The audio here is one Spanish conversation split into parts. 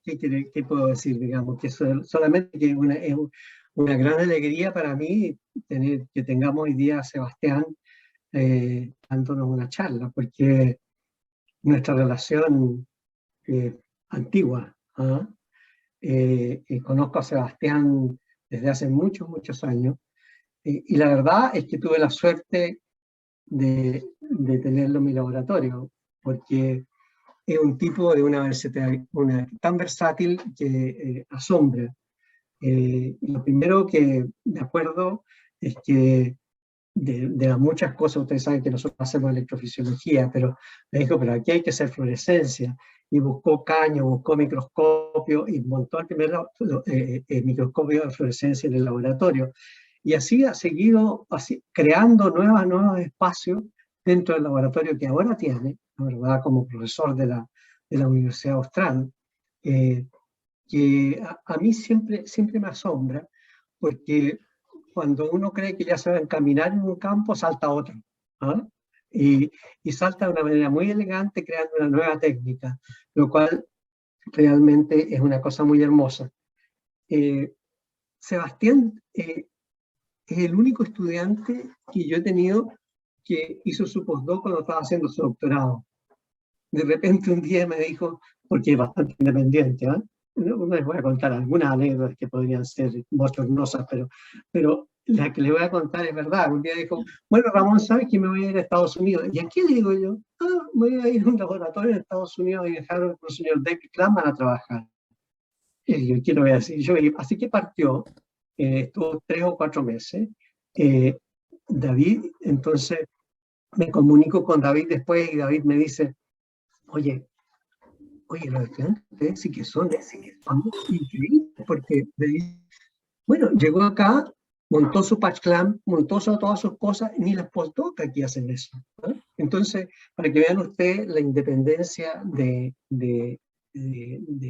¿qué puedo decir? Digamos, que solamente que es una gran alegría para mí que tengamos hoy día a Sebastián dándonos una charla, porque nuestra relación antigua, ¿ah? Conozco a Sebastián desde hace muchos, muchos años, y la verdad es que tuve la suerte de tenerlo en mi laboratorio, porque es un tipo de tan versátil que asombra. Lo primero que me acuerdo es que de las muchas cosas, ustedes saben que nosotros hacemos electrofisiología, pero me dijo, pero aquí hay que hacer fluorescencia, y buscó caño, buscó microscopio, y montó el primer microscopio de fluorescencia en el laboratorio. Y así ha seguido creando nuevos espacios dentro del laboratorio que ahora tiene, la verdad, como profesor de la Universidad Austral, que a mí siempre me asombra, porque cuando uno cree que ya se va a encaminar en un campo, salta otro, ¿ah? Y salta de una manera muy elegante, creando una nueva técnica, lo cual realmente es una cosa muy hermosa. Sebastián es el único estudiante que yo he tenido que hizo su postdoc cuando estaba haciendo su doctorado. De repente un día me dijo, porque es bastante independiente, ¿eh? No les voy a contar algunas anécdotas que podrían ser bochornosas, pero la que les voy a contar es verdad. Un día dijo, bueno, Ramón, ¿sabes que me voy a ir a Estados Unidos? ¿Y a qué le digo yo? Ah, voy a ir a un laboratorio en Estados Unidos y dejaron con el señor David Klapman a trabajar. Y yo, ¿qué le voy a decir? Así que partió, estuvo 3 o 4 meses. David, entonces me comunico con David después y David me dice, oye, los estudiantes sí que son increíbles, porque bueno, llegó acá, montó su PatchClam, montó todas sus cosas, ni las postdocs aquí hacen eso, ¿no? Entonces, para que vean ustedes la independencia de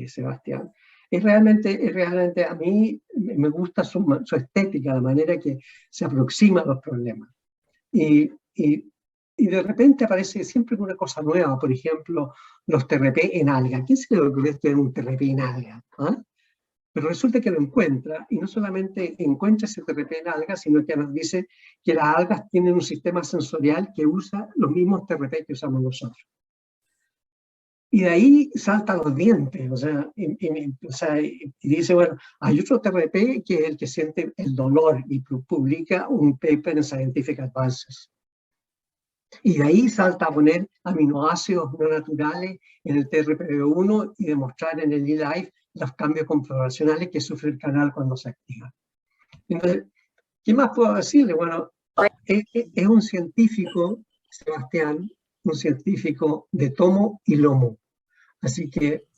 Sebastián. Es realmente, a mí me gusta su estética, la manera que se aproxima a los problemas. Y, y, y de repente aparece siempre una cosa nueva, por ejemplo, los TRP en alga. ¿Quién se le ocurrió estudiar un TRP en alga? ¿Ah? Pero resulta que lo encuentra, y no solamente encuentra ese TRP en algas, sino que nos dice que las algas tienen un sistema sensorial que usa los mismos TRP que usamos nosotros. Y de ahí saltan los dientes, o sea, y dice, bueno, hay otro TRP que es el que siente el dolor, y publica un paper en Scientific Advances. Y de ahí salta a poner aminoácidos no naturales en el TRPV1 y demostrar en el eLife los cambios conformacionales que sufre el canal cuando se activa. Entonces, ¿qué más puedo decirle? Bueno, es un científico, Sebastián, un científico de tomo y lomo. Así que,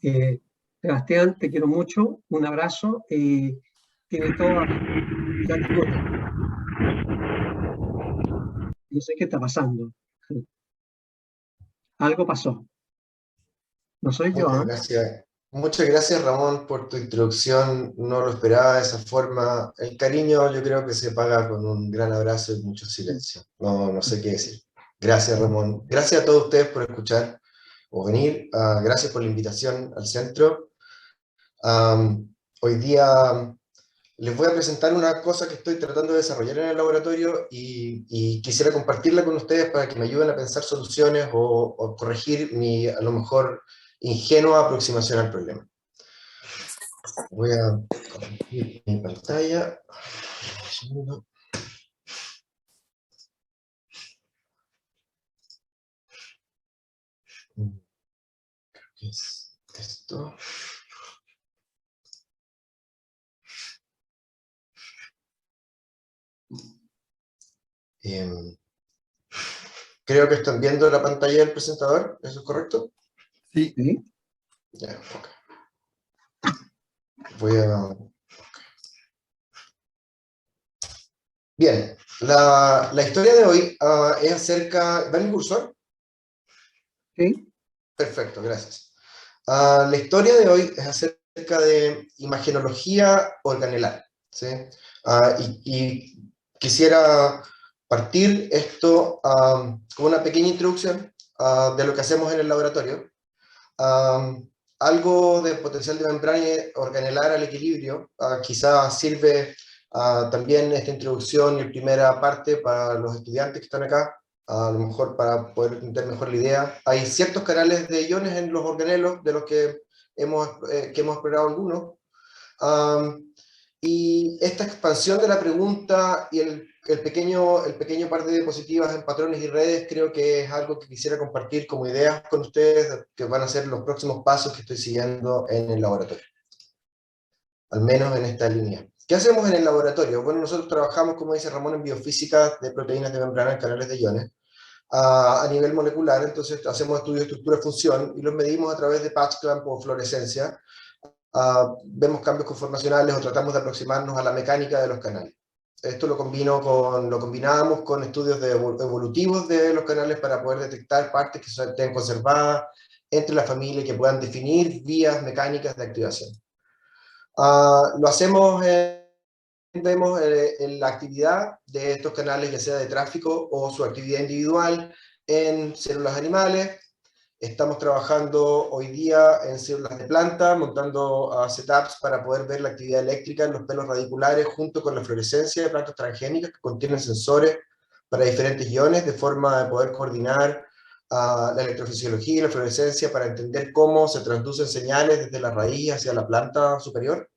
Sebastián, te quiero mucho, un abrazo, y tiene toda la tribuna. No sé qué está pasando. Algo pasó. No soy yo, Muchas ¿eh? gracias. Muchas gracias, Ramón, por tu introducción. No lo esperaba de esa forma. El cariño yo creo que se paga con un gran abrazo y mucho silencio. No sé qué decir. Gracias, Ramón. Gracias a todos ustedes por escuchar o venir. Gracias por la invitación al centro. Hoy día les voy a presentar una cosa que estoy tratando de desarrollar en el laboratorio y quisiera compartirla con ustedes para que me ayuden a pensar soluciones o corregir mi, a lo mejor, ingenua aproximación al problema. Voy a compartir mi pantalla. Un segundo. Creo que es esto. Creo que están viendo la pantalla del presentador, ¿eso es correcto? Sí. ¿Sí? Ya, ok. Voy a... Bien, la historia de hoy es acerca... ¿Va el cursor? Sí. Perfecto, gracias. La historia de hoy es acerca de imagenología organelar, ¿sí? Y quisiera partir esto con una pequeña introducción de lo que hacemos en el laboratorio. algo de potencial de membrana organelar al equilibrio. Quizás sirve también esta introducción y primera parte para los estudiantes que están acá, a lo mejor para poder entender mejor la idea. Hay ciertos canales de iones en los organelos de los que hemos explorado algunos. Y esta expansión de la pregunta y el pequeño par de diapositivas en patrones y redes creo que es algo que quisiera compartir como ideas con ustedes, que van a ser los próximos pasos que estoy siguiendo en el laboratorio, al menos en esta línea. ¿Qué hacemos en el laboratorio? Bueno, nosotros trabajamos, como dice Ramón, en biofísica de proteínas de membrana en canales de iones a nivel molecular. Entonces hacemos estudios de estructura-función y los medimos a través de patch clamp o fluorescencia. Vemos cambios conformacionales o tratamos de aproximarnos a la mecánica de los canales. Esto lo combinábamos con estudios evolutivos de los canales para poder detectar partes que estén conservadas entre la familia y que puedan definir vías mecánicas de activación. Lo hacemos, vemos en la actividad de estos canales, ya sea de tráfico o su actividad individual en células animales. Estamos trabajando hoy día en células de planta, montando setups para poder ver la actividad eléctrica en los pelos radiculares junto con la fluorescencia de plantas transgénicas que contienen sensores para diferentes iones, de forma de poder coordinar la electrofisiología y la fluorescencia para entender cómo se transducen señales desde la raíz hacia la planta superior.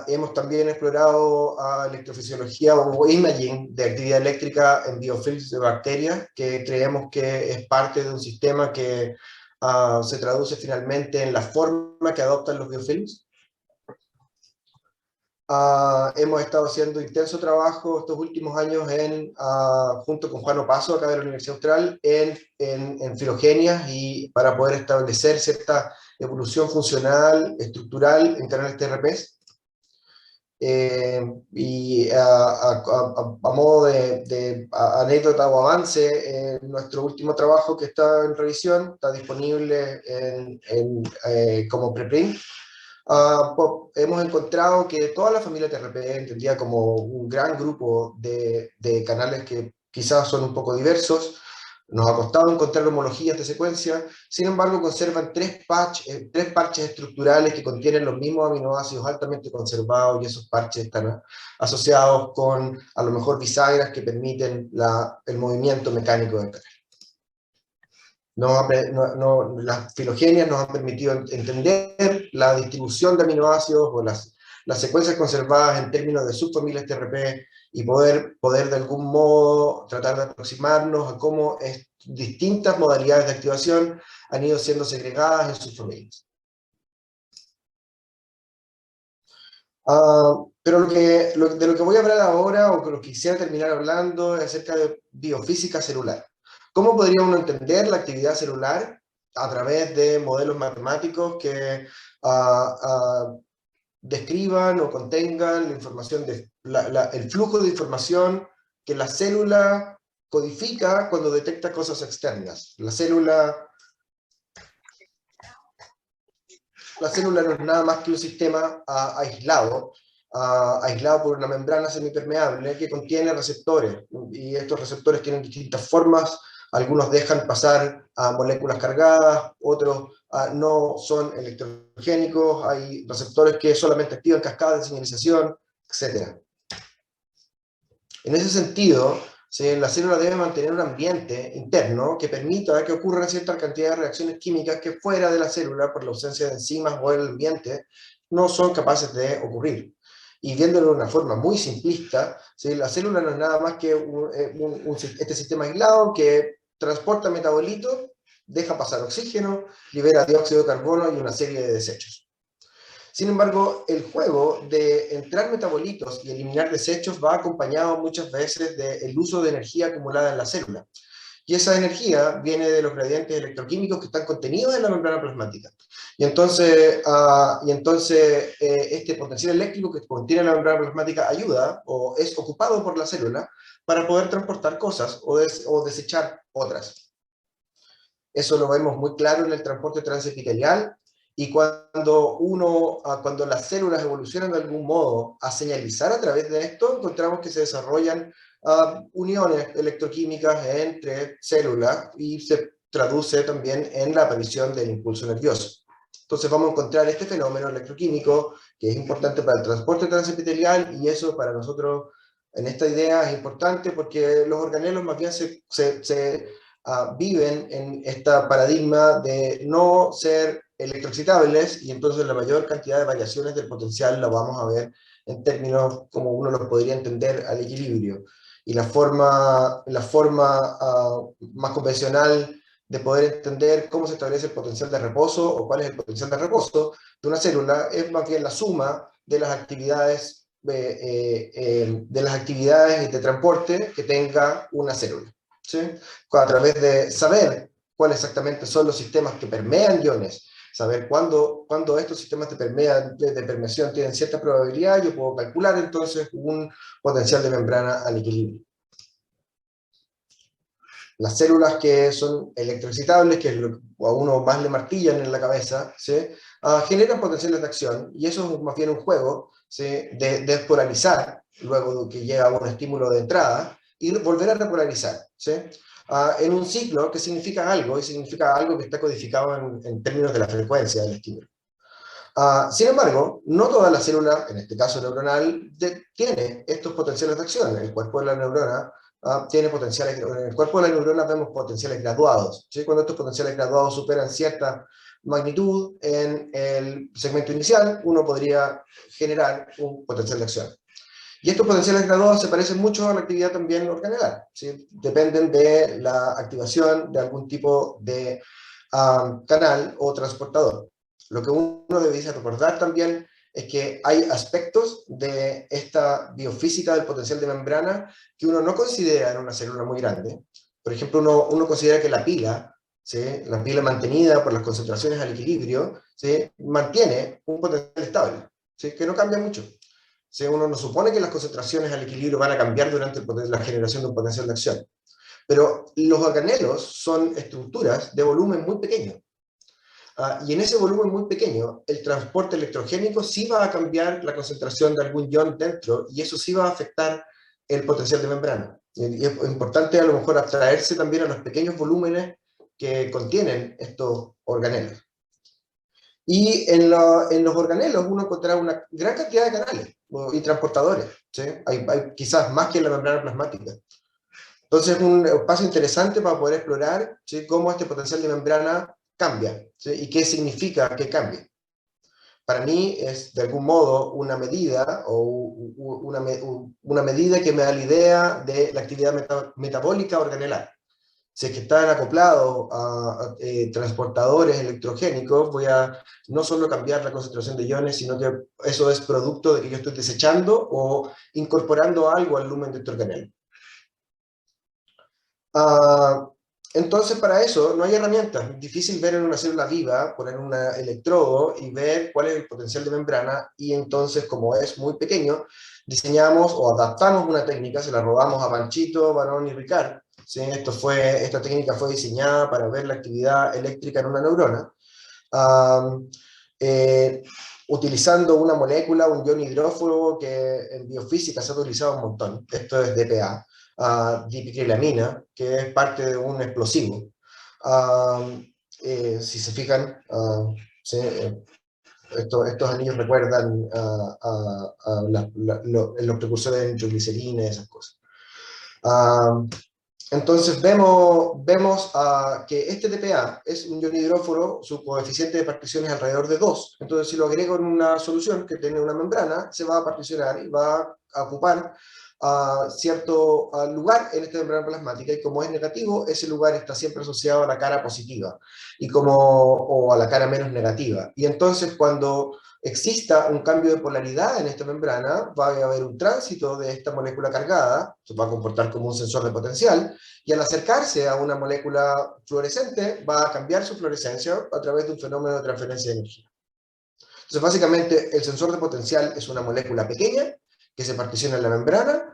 Hemos también explorado electrofisiología o imaging de actividad eléctrica en biofilms de bacterias, que creemos que es parte de un sistema que se traduce finalmente en la forma que adoptan los biofilms. Hemos estado haciendo intenso trabajo estos últimos años junto con Juan Opaso, acá de la Universidad Austral, en filogenias y para poder establecer cierta evolución funcional, estructural en canales TRPs. Y a modo de anécdota o avance, nuestro último trabajo que está en revisión, está disponible como preprint. Hemos encontrado que toda la familia TRP, entendida como un gran grupo de canales que quizás son un poco diversos, nos ha costado encontrar homologías de secuencia, sin embargo conservan tres parches estructurales que contienen los mismos aminoácidos altamente conservados, y esos parches están asociados con a lo mejor bisagras que permiten el movimiento mecánico del canal. Las filogenias nos han permitido entender la distribución de aminoácidos o las secuencias conservadas en términos de subfamilias TRP y poder de algún modo tratar de aproximarnos a cómo distintas modalidades de activación han ido siendo segregadas en subfamilias. Pero de lo que voy a hablar ahora, o que lo que quisiera terminar hablando, es acerca de biofísica celular. ¿Cómo podría uno entender la actividad celular a través de modelos matemáticos que describan o contengan la información el flujo de información que la célula codifica cuando detecta cosas externas? La célula no es nada más que un sistema aislado por una membrana semipermeable que contiene receptores, y estos receptores tienen distintas formas. Algunos dejan pasar a moléculas cargadas, otros no son electrogénicos, hay receptores que solamente activan cascadas de señalización, etc. En ese sentido, la célula debe mantener un ambiente interno que permita que ocurra cierta cantidad de reacciones químicas que fuera de la célula, por la ausencia de enzimas o el ambiente, no son capaces de ocurrir. Y viéndolo de una forma muy simplista, la célula no es nada más que este sistema aislado que transporta metabolitos, deja pasar oxígeno, libera dióxido de carbono y una serie de desechos. Sin embargo, el juego de entrar metabolitos y eliminar desechos va acompañado muchas veces del uso de energía acumulada en la célula. Y esa energía viene de los gradientes electroquímicos que están contenidos en la membrana plasmática. Y entonces este potencial eléctrico que contiene la membrana plasmática ayuda o es ocupado por la célula para poder transportar cosas o desechar otras. Eso lo vemos muy claro en el transporte transepitelial, y cuando las células evolucionan de algún modo a señalizar a través de esto, encontramos que se desarrollan uniones electroquímicas entre células y se traduce también en la aparición del impulso nervioso. Entonces vamos a encontrar este fenómeno electroquímico que es importante para el transporte transepitelial, y eso para nosotros en esta idea es importante porque los organelos más bien viven en este paradigma de no ser electroexcitables, y entonces la mayor cantidad de variaciones del potencial la vamos a ver en términos como uno los podría entender al equilibrio. Y la forma más convencional de poder entender cómo se establece el potencial de reposo o cuál es el potencial de reposo de una célula es más bien la suma de las actividades de transporte que tenga una célula, ¿sí? A través de saber cuáles exactamente son los sistemas que permean iones, saber cuándo estos sistemas de permeación tienen cierta probabilidad, yo puedo calcular entonces un potencial de membrana al equilibrio. Las células que son electroexcitables, que es lo que a uno más le martillan en la cabeza, ¿sí? Generan potenciales de acción, y eso es más bien un juego, ¿sí? de despolarizar, luego de que llega un estímulo de entrada, y volver a repolarizar, ¿sí? En un ciclo que significa algo, y significa algo que está codificado en términos de la frecuencia del estímulo. Sin embargo, no toda la célula, en este caso neuronal, tiene estos potenciales de acción. El cuerpo de la neurona tiene potenciales, en el cuerpo de la neurona vemos potenciales graduados, ¿sí? Cuando estos potenciales graduados superan cierta magnitud en el segmento inicial, uno podría generar un potencial de acción. Y estos potenciales graduados se parecen mucho a la actividad también organelar, ¿sí? Dependen de la activación de algún tipo de canal o transportador. Lo que uno debe recordar también es que hay aspectos de esta biofísica del potencial de membrana que uno no considera en una célula muy grande. Por ejemplo, uno considera que la pila, ¿sí? La pila mantenida por las concentraciones al equilibrio, ¿sí? Mantiene un potencial estable, ¿sí? Que no cambia mucho. ¿Sí? Uno no supone que las concentraciones al equilibrio van a cambiar durante la generación de un potencial de acción. Pero los organelos son estructuras de volumen muy pequeño. Y en ese volumen muy pequeño, el transporte electrogénico sí va a cambiar la concentración de algún ion dentro, y eso sí va a afectar el potencial de membrana. Y es importante a lo mejor abstraerse también a los pequeños volúmenes que contienen estos organelos. Y en los organelos uno encontrará una gran cantidad de canales y transportadores, ¿sí? Hay quizás más que en la membrana plasmática. Entonces es un paso interesante para poder explorar, ¿sí? Cómo este potencial de membrana cambia, ¿sí? Y qué significa que cambie. Para mí es de algún modo una medida, o una medida que me da la idea de la actividad metabólica organelar. Si es que están acoplados a transportadores electrogénicos, voy a no solo cambiar la concentración de iones, sino que eso es producto de que yo estoy desechando o incorporando algo al lumen de este organelo. Entonces, para eso no hay herramientas. Es difícil ver en una célula viva, poner un electrodo y ver cuál es el potencial de membrana, y entonces, como es muy pequeño, diseñamos o adaptamos una técnica, se la robamos a Panchito, Barón y Ricard. ¿Sí? Esta técnica fue diseñada para ver la actividad eléctrica en una neurona, utilizando una molécula, un ion hidrófobo, que en biofísica se ha utilizado un montón. Esto es DPA, dipicrilamina, que es parte de un explosivo. Si se fijan, ¿sí? Estos anillos recuerdan los precursores de nitroglicerina y esas cosas. Entonces vemos que este TPA es un ion hidróforo, su coeficiente de partición es alrededor de 2. Entonces, si lo agrego en una solución que tiene una membrana, se va a particionar y va a ocupar cierto lugar en esta membrana plasmática, y como es negativo, ese lugar está siempre asociado a la cara positiva o a la cara menos negativa. Y entonces, cuando exista un cambio de polaridad en esta membrana, va a haber un tránsito de esta molécula cargada, se va a comportar como un sensor de potencial, y al acercarse a una molécula fluorescente va a cambiar su fluorescencia a través de un fenómeno de transferencia de energía. Entonces, básicamente, el sensor de potencial es una molécula pequeña que se particiona en la membrana,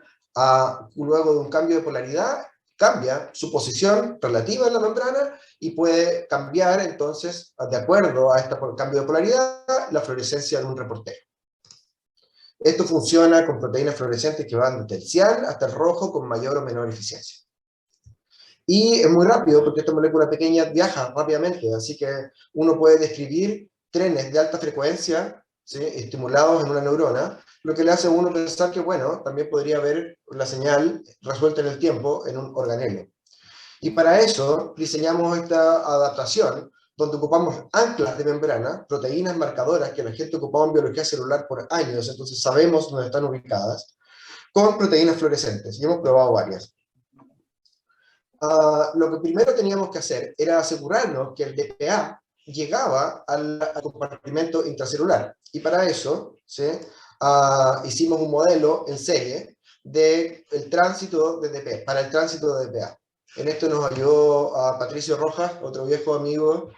luego de un cambio de polaridad, cambia su posición relativa en la membrana y puede cambiar entonces, de acuerdo a este cambio de polaridad, la fluorescencia de un reportero. Esto funciona con proteínas fluorescentes que van desde el cian hasta el rojo con mayor o menor eficiencia. Y es muy rápido porque esta molécula pequeña viaja rápidamente, así que uno puede describir trenes de alta frecuencia, ¿sí?, estimulados en una neurona, lo que le hace a uno pensar que, bueno, también podría haber la señal resuelta en el tiempo en un organelo. Y para eso diseñamos esta adaptación, donde ocupamos anclas de membrana, proteínas marcadoras que la gente ocupaba en biología celular por años, entonces sabemos dónde están ubicadas, con proteínas fluorescentes, y hemos probado varias. Lo que primero teníamos que hacer era asegurarnos que el DPA llegaba al compartimento intracelular. Y para eso, ¿sí?, hicimos un modelo en serie del tránsito de DPA, para el tránsito de DPA. En esto nos ayudó a Patricio Rojas, otro viejo amigo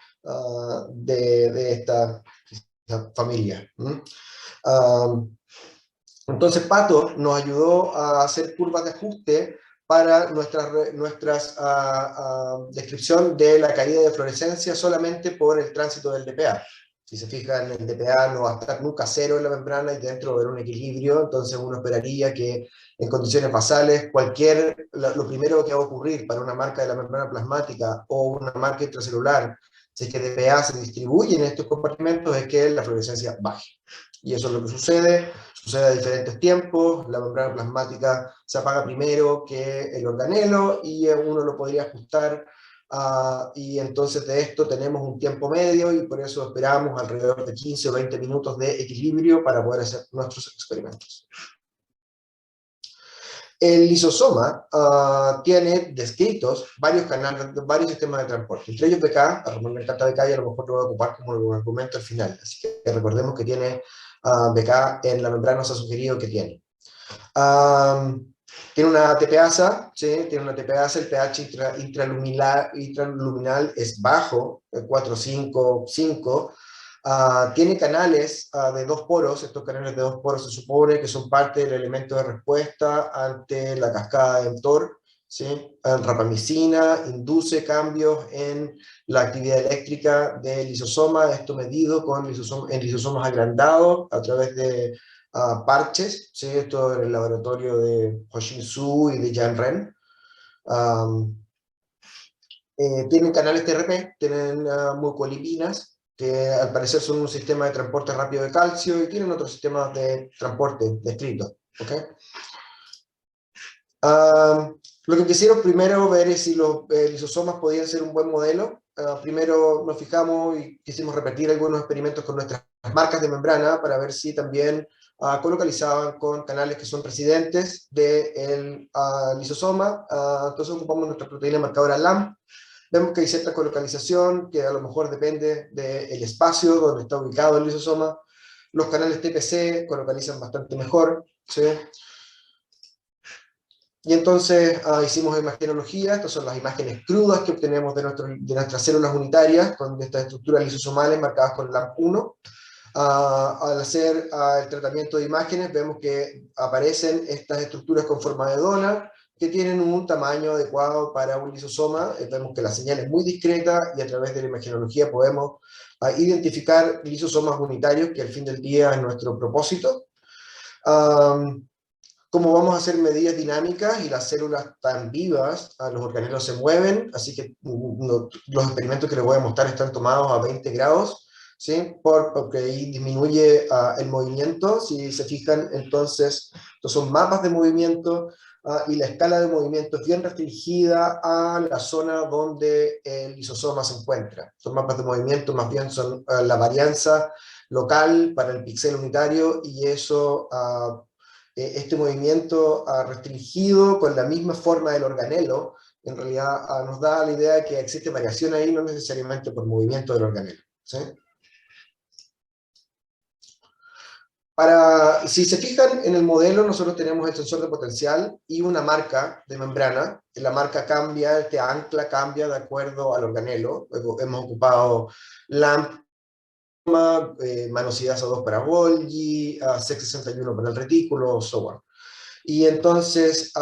de esta familia. Entonces Pato nos ayudó a hacer curvas de ajuste para nuestra descripción de la caída de fluorescencia solamente por el tránsito del DPA. Si se fijan, el DPA no va a estar nunca cero en la membrana y dentro va a haber un equilibrio, entonces uno esperaría que en condiciones basales lo primero que va a ocurrir para una marca de la membrana plasmática o una marca intracelular, si es que DPA se distribuye en estos compartimentos, es que la fluorescencia baje. Y eso es lo que sucede a diferentes tiempos, la membrana plasmática se apaga primero que el organelo y uno lo podría ajustar, y entonces de esto tenemos un tiempo medio y por eso esperamos alrededor de 15 o 20 minutos de equilibrio para poder hacer nuestros experimentos. El lisosoma tiene descritos varios canales, varios sistemas de transporte, entre ellos BK. A Ramón le encanta BK y a lo mejor lo voy a ocupar como un argumento al final, así que recordemos que tiene BK en la membrana, nos ha sugerido que tiene. Tiene una TPasa, ¿sí?, tiene una TPasa, el pH intraluminal es bajo, 4,5,5. Tiene canales de 2 poros, estos canales de 2 poros se supone que son parte del elemento de respuesta ante la cascada de mTOR, ¿sí? Rapamicina induce cambios en la actividad eléctrica del lisosoma, esto medido en lisosomas agrandados a través de parches, ¿sí?, esto en el laboratorio de Hoxin Su y de Jan Ren. Tienen canales TRP, tienen mucolipinas, que al parecer son un sistema de transporte rápido de calcio, y tienen otros sistemas de transporte descritos. ¿Okay? Lo que quisieron primero ver es si los lisosomas podían ser un buen modelo. Primero nos fijamos y quisimos repetir algunos experimentos con nuestras marcas de membrana para ver si también colocalizaban con canales que son residentes del lisosoma. Entonces ocupamos nuestra proteína marcadora LAMP. Vemos que hay cierta colocalización que a lo mejor depende del espacio donde está ubicado el lisosoma. Los canales TPC colocalizan bastante mejor, ¿sí? Y entonces hicimos imagenología. Estas son las imágenes crudas que obtenemos de nuestras células unitarias con estas estructuras lisosomales marcadas con LAMP1. Al hacer el tratamiento de imágenes vemos que aparecen estas estructuras con forma de dona que tienen un tamaño adecuado para un lisosoma. Vemos que la señal es muy discreta y a través de la imagenología podemos identificar lisosomas unitarios, que al fin del día es nuestro propósito. Como vamos a hacer medidas dinámicas y las células están vivas, los organelos se mueven, así que los experimentos que les voy a mostrar están tomados a 20 grados, ¿sí? Porque ahí disminuye el movimiento. Si se fijan, entonces, estos son mapas de movimiento, y la escala de movimiento es bien restringida a la zona donde el lisosoma se encuentra. Son mapas de movimiento, más bien son la varianza local para el píxel unitario, y eso... este movimiento restringido con la misma forma del organelo, en realidad nos da la idea de que existe variación ahí, no necesariamente por movimiento del organelo, ¿sí? Si se fijan en el modelo, nosotros tenemos el sensor de potencial y una marca de membrana. La marca cambia, este ancla cambia de acuerdo al organelo. Hemos ocupado LAMP, manosidasa 2 para Golgi, SEC61 para el retículo, so on. Y entonces,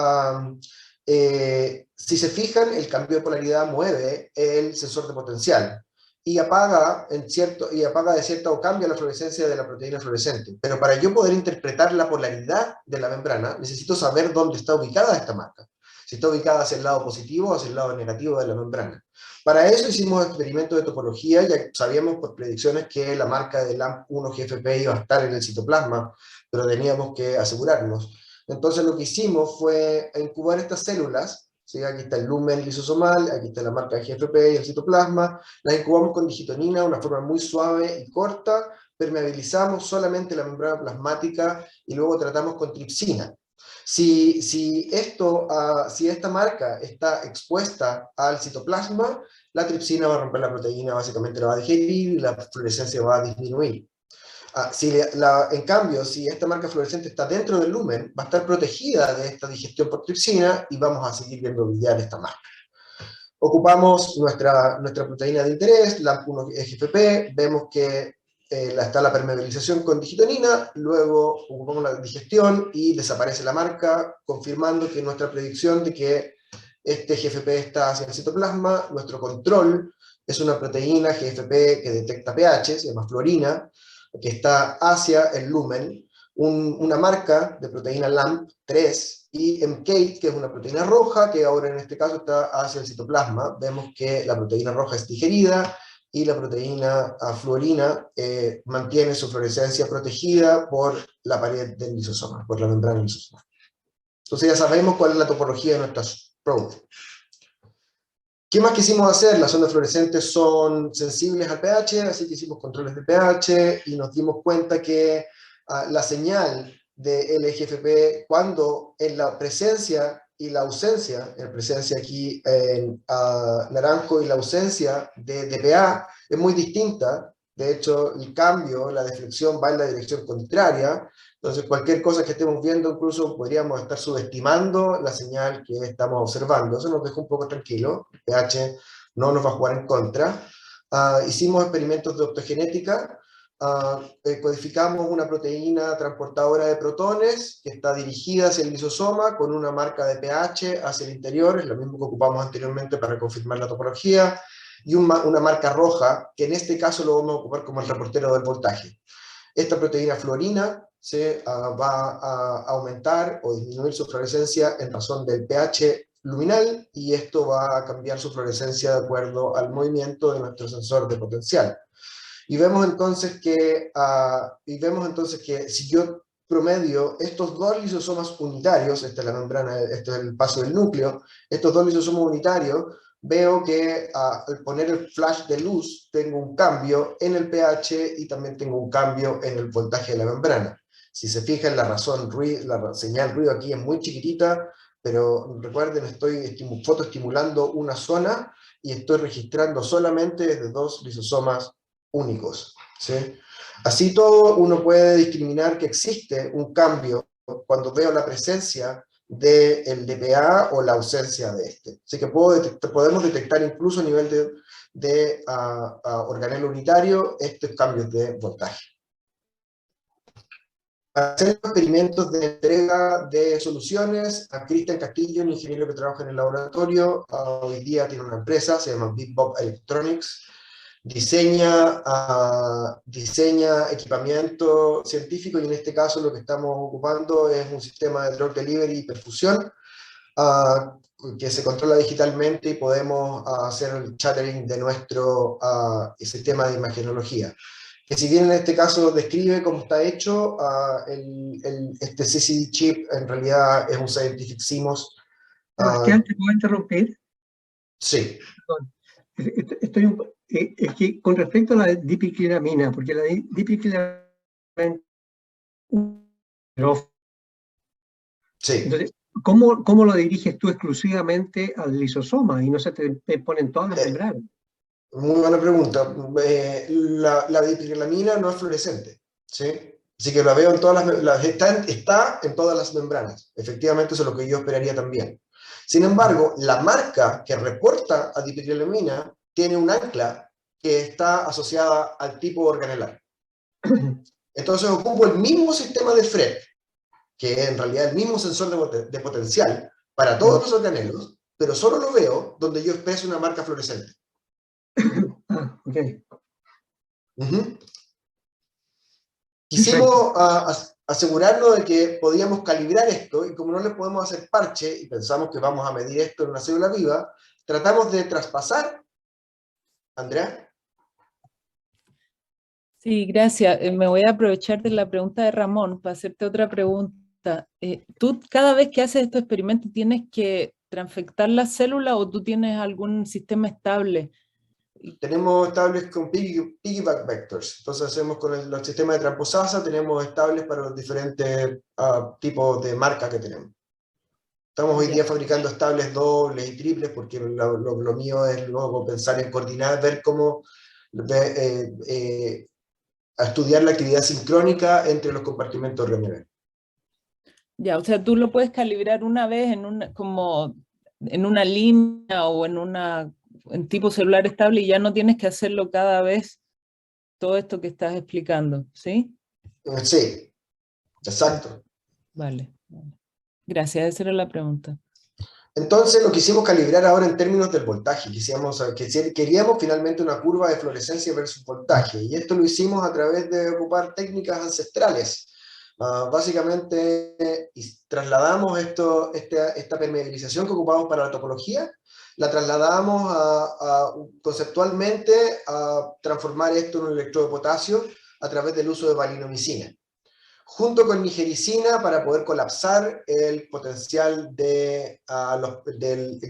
si se fijan, el cambio de polaridad mueve el sensor de potencial y apaga de cierta o cambia la fluorescencia de la proteína fluorescente. Pero para yo poder interpretar la polaridad de la membrana, necesito saber dónde está ubicada esta marca. si está ubicada hacia el lado positivo o hacia el lado negativo de la membrana. Para eso hicimos experimentos de topología, ya sabíamos por predicciones que la marca de LAMP1-GFP iba a estar en el citoplasma, pero teníamos que asegurarnos. Entonces lo que hicimos fue incubar estas células, ¿sí? Aquí está el lumen lisosomal, aquí está la marca de GFP y el citoplasma, las incubamos con digitonina de una forma muy suave y corta, permeabilizamos solamente la membrana plasmática y luego tratamos con tripsina. Si esta marca está expuesta al citoplasma, la tripsina va a romper la proteína, básicamente la va a digerir y la fluorescencia va a disminuir. En cambio, si esta marca fluorescente está dentro del lumen, va a estar protegida de esta digestión por tripsina y vamos a seguir viendo brillar esta marca. Ocupamos nuestra proteína de interés, LAMP1-GFP, vemos que está la permeabilización con digitonina, luego ocupamos la digestión y desaparece la marca, confirmando que nuestra predicción de que este GFP está hacia el citoplasma, nuestro control es una proteína GFP que detecta pH, se llama fluorina, que está hacia el lumen, una marca de proteína LAMP3 y MCATE, que es una proteína roja, que ahora en este caso está hacia el citoplasma. Vemos que la proteína roja es digerida y la proteína fluorina mantiene su fluorescencia protegida por la pared del lisosoma, por la membrana del lisosoma. Entonces ya sabemos cuál es la topología de nuestras probes. ¿Qué más quisimos hacer? Las ondas fluorescentes son sensibles al pH, así que hicimos controles de pH y nos dimos cuenta que la señal de LGFP, cuando en la presencia y la ausencia, en presencia aquí en naranjo y la ausencia de DPA es muy distinta. De hecho, el cambio, la deflexión va en la dirección contraria. Entonces, cualquier cosa que estemos viendo, incluso podríamos estar subestimando la señal que estamos observando. Eso nos deja un poco tranquilo. El pH no nos va a jugar en contra. Hicimos experimentos de optogenética. Codificamos una proteína transportadora de protones que está dirigida hacia el lisosoma con una marca de pH hacia el interior, es lo mismo que ocupamos anteriormente para confirmar la topología, y una marca roja, que en este caso lo vamos a ocupar como el reportero del voltaje. Esta proteína fluorina va a aumentar o disminuir su fluorescencia en razón del pH luminal, y esto va a cambiar su fluorescencia de acuerdo al movimiento de nuestro sensor de potencial. Y vemos entonces que si yo promedio estos dos lisosomas unitarios, esta es la membrana, este es el paso del núcleo, estos dos lisosomas unitarios, veo que al poner el flash de luz tengo un cambio en el pH y también tengo un cambio en el voltaje de la membrana. Si se fijan, la señal ruido aquí es muy chiquitita, pero recuerden, estoy fotoestimulando una zona y estoy registrando solamente desde dos lisosomas únicos, ¿sí? Así todo, uno puede discriminar que existe un cambio cuando veo la presencia del DPA o la ausencia de este. Así que podemos detectar incluso a nivel de organelo unitario estos cambios de voltaje. Hacer experimentos de entrega de soluciones, a Cristian Castillo, un ingeniero que trabaja en el laboratorio, hoy día tiene una empresa, se llama Big Bob Electronics, diseña equipamiento científico, y en este caso lo que estamos ocupando es un sistema de drug delivery y perfusión que se controla digitalmente, y podemos hacer el chattering de nuestro sistema de imagenología. Que si bien en este caso describe cómo está hecho, este CCD chip en realidad es un Scientific CMOS. Sebastián, ¿te puedo interrumpir? Sí. Perdón. Es que con respecto a la dipicrilamina, porque la dipicrilamina... Sí. Entonces, ¿cómo lo diriges tú exclusivamente al lisosoma y no se te ponen todas las membranas? Muy buena pregunta. La dipicrilamina no es fluorescente, ¿sí? Así que la veo en todas está en todas las membranas. Efectivamente, eso es lo que yo esperaría también. Sin embargo, la marca que reporta a dipicrilamina tiene un ancla que está asociada al tipo organelar. Entonces ocupo el mismo sistema de FRET, que es en realidad el mismo sensor de potencial para todos los organelos, pero solo lo veo donde yo expreso una marca fluorescente. Okay. Quisimos asegurarnos de que podíamos calibrar esto, y como no le podemos hacer parche, y pensamos que vamos a medir esto en una célula viva, tratamos de traspasar. Andrea. Sí, gracias. Me voy a aprovechar de la pregunta de Ramón para hacerte otra pregunta. ¿Tú cada vez que haces estos experimentos tienes que transfectar la célula o tú tienes algún sistema estable? Tenemos estables con piggyback vectors. Entonces hacemos con el sistema de tramposasa, tenemos estables para los diferentes tipos de marcas que tenemos. Estamos hoy día fabricando estables dobles y triples porque lo mío es luego pensar en coordinar, ver cómo a estudiar la actividad sincrónica entre los compartimentos RMB. Ya, o sea, tú lo puedes calibrar una vez como en una línea o en tipo celular estable y ya no tienes que hacerlo cada vez todo esto que estás explicando, ¿sí? Sí, exacto. Vale. Gracias, esa era la pregunta. Entonces lo quisimos calibrar ahora en términos del voltaje. Queríamos finalmente una curva de fluorescencia versus voltaje, y esto lo hicimos a través de ocupar técnicas ancestrales. Básicamente trasladamos esta permeabilización que ocupamos para la topología, la trasladamos conceptualmente a transformar esto en un electrodo de potasio a través del uso de valinomicina, junto con nigericina, para poder colapsar el potencial del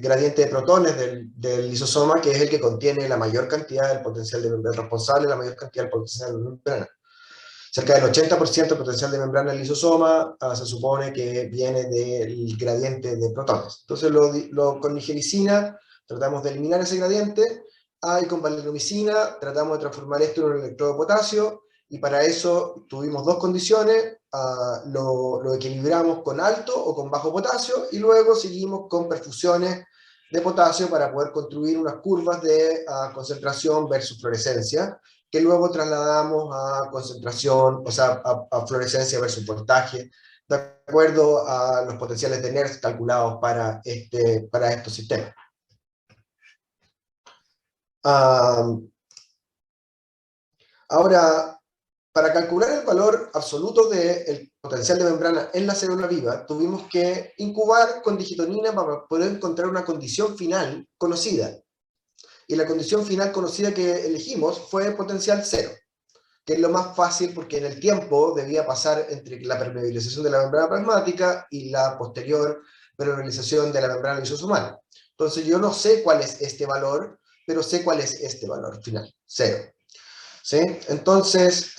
gradiente de protones del lisosoma, que es el que contiene la mayor cantidad del potencial de membrana, responsable de la mayor cantidad del potencial de membrana. Cerca del 80% del potencial de membrana del lisosoma se supone que viene del gradiente de protones. Entonces con nigericina tratamos de eliminar ese gradiente, y con valinomicina tratamos de transformar esto en un electrodo de potasio, y para eso tuvimos dos condiciones: lo equilibramos con alto o con bajo potasio, y luego seguimos con perfusiones de potasio para poder construir unas curvas de concentración versus fluorescencia, que luego trasladamos a concentración, o sea, a fluorescencia versus voltaje, de acuerdo a los potenciales de NERSC calculados para estos sistemas. Ahora, para calcular el valor absoluto del potencial de membrana en la célula viva, tuvimos que incubar con digitonina para poder encontrar una condición final conocida. Y la condición final conocida que elegimos fue potencial cero, que es lo más fácil porque en el tiempo debía pasar entre la permeabilización de la membrana plasmática y la posterior permeabilización de la membrana lisosomal. Entonces yo no sé cuál es este valor, pero sé cuál es este valor final, cero. ¿Sí? Entonces,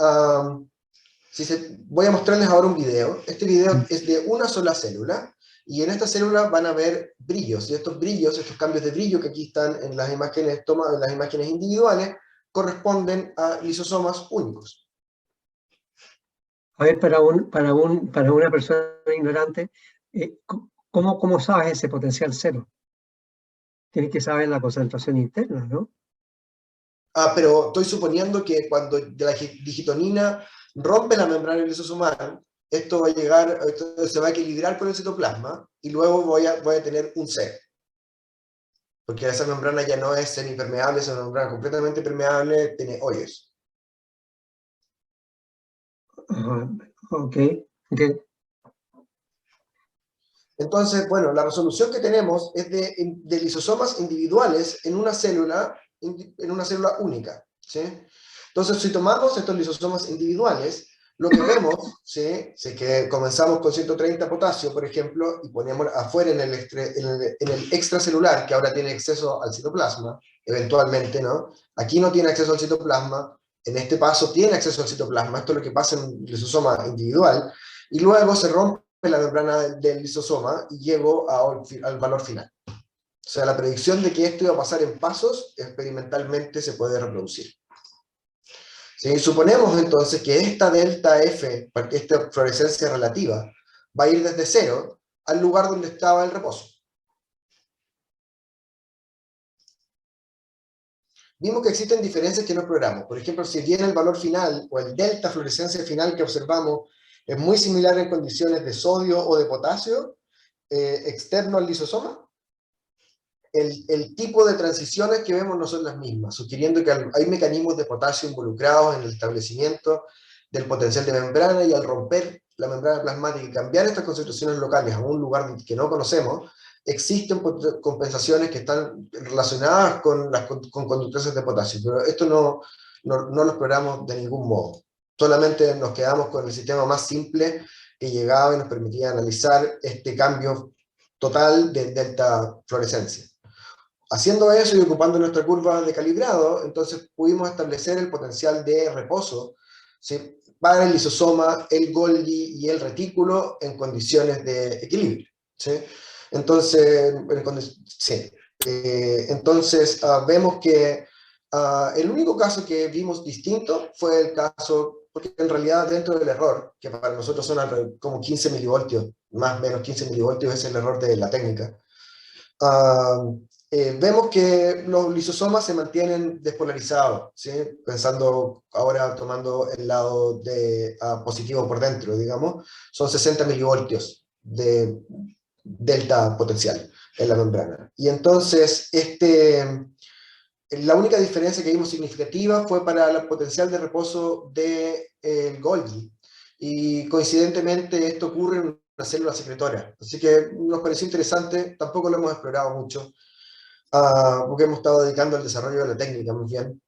voy a mostrarles ahora un video. Este video es de una sola célula, y en esta célula van a ver brillos, y estos brillos, estos cambios de brillo que aquí están en las imágenes tomadas, en las imágenes individuales, corresponden a lisosomas únicos. A ver, para una persona ignorante, ¿cómo sabes ese potencial cero? Tienes que saber la concentración interna, ¿no? Pero estoy suponiendo que cuando la digitonina rompe la membrana lisosomal, esto se va a equilibrar con el citoplasma, y luego voy a tener un cero. Porque esa membrana ya no es semipermeable, es una membrana completamente permeable, tiene hoyos. Ok. Entonces, bueno, la resolución que tenemos es de lisosomas individuales en una célula única, ¿sí? Entonces, si tomamos estos lisosomas individuales, lo que vemos, ¿sí? Si que comenzamos con 130 potasio, por ejemplo, y ponemos afuera en el extracelular, que ahora tiene acceso al citoplasma, eventualmente, ¿no? Aquí no tiene acceso al citoplasma, en este paso tiene acceso al citoplasma, esto es lo que pasa en un lisosoma individual, y luego se rompe la membrana del lisosoma y llego al valor final. O sea, la predicción de que esto iba a pasar en pasos experimentalmente se puede reproducir. ¿Sí? Suponemos entonces que esta delta F, esta fluorescencia relativa, va a ir desde cero al lugar donde estaba el reposo. Vimos que existen diferencias que no exploramos. Por ejemplo, si bien el valor final o el delta fluorescencia final que observamos es muy similar en condiciones de sodio o de potasio externo al lisosoma, el tipo de transiciones que vemos no son las mismas, sugiriendo que hay mecanismos de potasio involucrados en el establecimiento del potencial de membrana, y al romper la membrana plasmática y cambiar estas concentraciones locales a un lugar que no conocemos, existen compensaciones que están relacionadas con conductancias de potasio, pero esto no lo exploramos de ningún modo. Solamente nos quedamos con el sistema más simple que llegaba y nos permitía analizar este cambio total de delta fluorescencia. Haciendo eso y ocupando nuestra curva de calibrado, entonces pudimos establecer el potencial de reposo, ¿sí?, para el lisosoma, el Golgi y el retículo en condiciones de equilibrio, ¿sí? Entonces, vemos que el único caso que vimos distinto fue el caso, porque en realidad dentro del error, que para nosotros son como 15 milivoltios, más o menos 15 milivoltios es el error de la técnica, vemos que los lisosomas se mantienen despolarizados, ¿sí? Pensando ahora, tomando el lado de positivo por dentro, digamos, son 60 milivoltios de delta potencial en la membrana. Y entonces, la única diferencia que vimos significativa fue para el potencial de reposo del Golgi. Y coincidentemente esto ocurre en una célula secretora. Así que nos pareció interesante, tampoco lo hemos explorado mucho, porque hemos estado dedicando al desarrollo de la técnica, muy bien.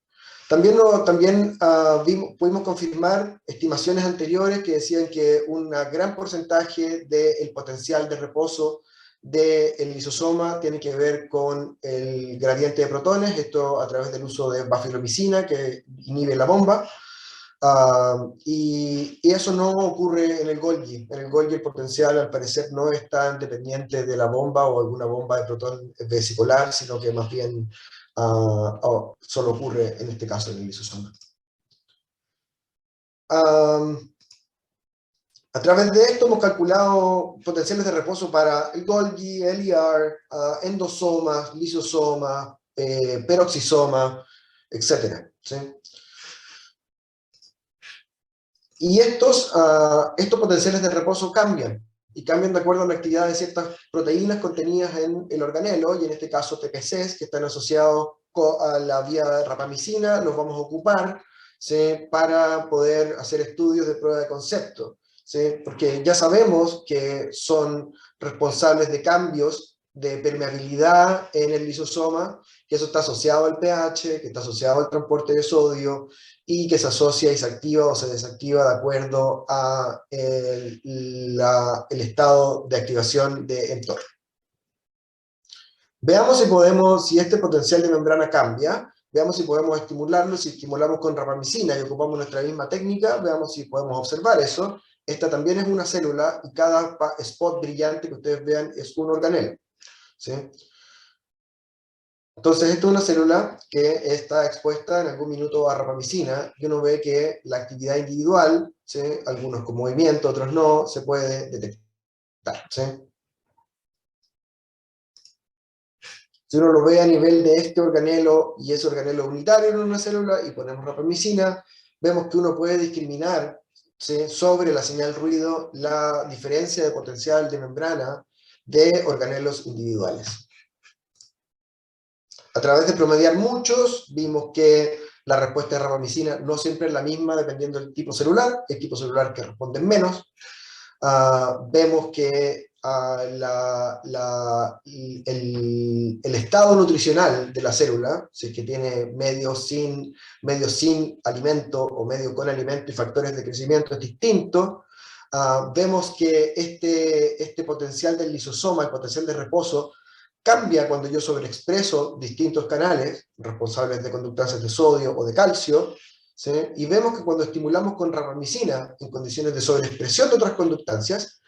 También pudimos confirmar estimaciones anteriores que decían que un gran porcentaje del potencial de reposo del lisosoma tiene que ver con el gradiente de protones, esto a través del uso de bafilomicina que inhibe la bomba, y eso no ocurre en el Golgi. En el Golgi el potencial al parecer no es tan dependiente de la bomba o alguna bomba de protón vesicular, sino que más bien solo ocurre en este caso en el lisosoma. A través de esto hemos calculado potenciales de reposo para el Golgi, LER, endosomas, lisosomas, peroxisoma, etc. ¿Sí? Y estos potenciales de reposo cambian, y cambian de acuerdo a la actividad de ciertas proteínas contenidas en el organelo, y en este caso TPCs, que están asociados a la vía de rapamicina, los vamos a ocupar, ¿sí?, para poder hacer estudios de prueba de concepto, ¿sí?, porque ya sabemos que son responsables de cambios de permeabilidad en el lisosoma, que eso está asociado al pH, que está asociado al transporte de sodio, y que se asocia y se activa o se desactiva de acuerdo a el estado de activación de mTOR. Veamos si este potencial de membrana cambia, veamos si podemos estimularlo, si estimulamos con rapamicina y ocupamos nuestra misma técnica, veamos si podemos observar eso. Esta también es una célula, y cada spot brillante que ustedes vean es un organelo, ¿sí? Entonces, esta es una célula que está expuesta en algún minuto a rapamicina, y uno ve que la actividad individual, ¿sí?, algunos con movimiento, otros no, se puede detectar, ¿sí? Si uno lo ve a nivel de este organelo y ese organelo unitario en una célula, y ponemos rapamicina, vemos que uno puede discriminar, ¿sí?, sobre la señal ruido la diferencia de potencial de membrana de organelos individuales. A través de promediar muchos, vimos que la respuesta de rapamicina no siempre es la misma dependiendo del tipo celular, el tipo celular que responden menos. Vemos que el estado nutricional de la célula, si es que tiene medio sin alimento o medio con alimento y factores de crecimiento, es distinto. Vemos que este potencial del lisosoma, el potencial de reposo, cambia cuando yo sobreexpreso distintos canales responsables de conductancias de sodio o de calcio, ¿sí?, y vemos que cuando estimulamos con rapamicina en condiciones de sobreexpresión de otras conductancias,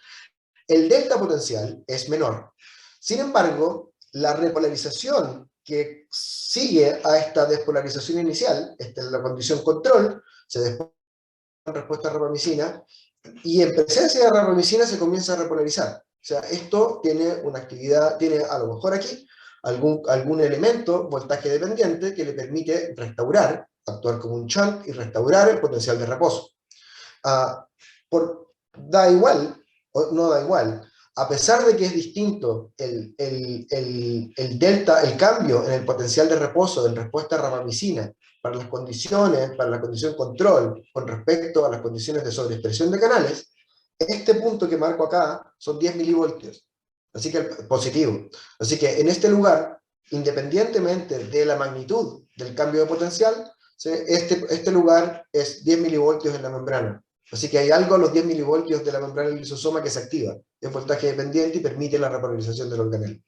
el delta potencial es menor. Sin embargo, la repolarización que sigue a esta despolarización inicial, esta es la condición control, se despolariza en respuesta a rapamicina, y en presencia de rapamicina se comienza a repolarizar. O sea, esto tiene una actividad, tiene a lo mejor aquí algún elemento voltaje dependiente que le permite restaurar, actuar como un shunt y restaurar el potencial de reposo. Da igual, o no da igual, a pesar de que es distinto el delta, el cambio en el potencial de reposo en respuesta a rapamicina para la condición control con respecto a las condiciones de sobreexpresión de canales, este punto que marco acá son 10 milivoltios, así que positivo. Así que en este lugar, independientemente de la magnitud del cambio de potencial, ¿sí? Este lugar es 10 milivoltios en la membrana. Así que hay algo a los 10 milivoltios de la membrana del lisosoma que se activa. Es voltaje dependiente y permite la repolarización del organelo.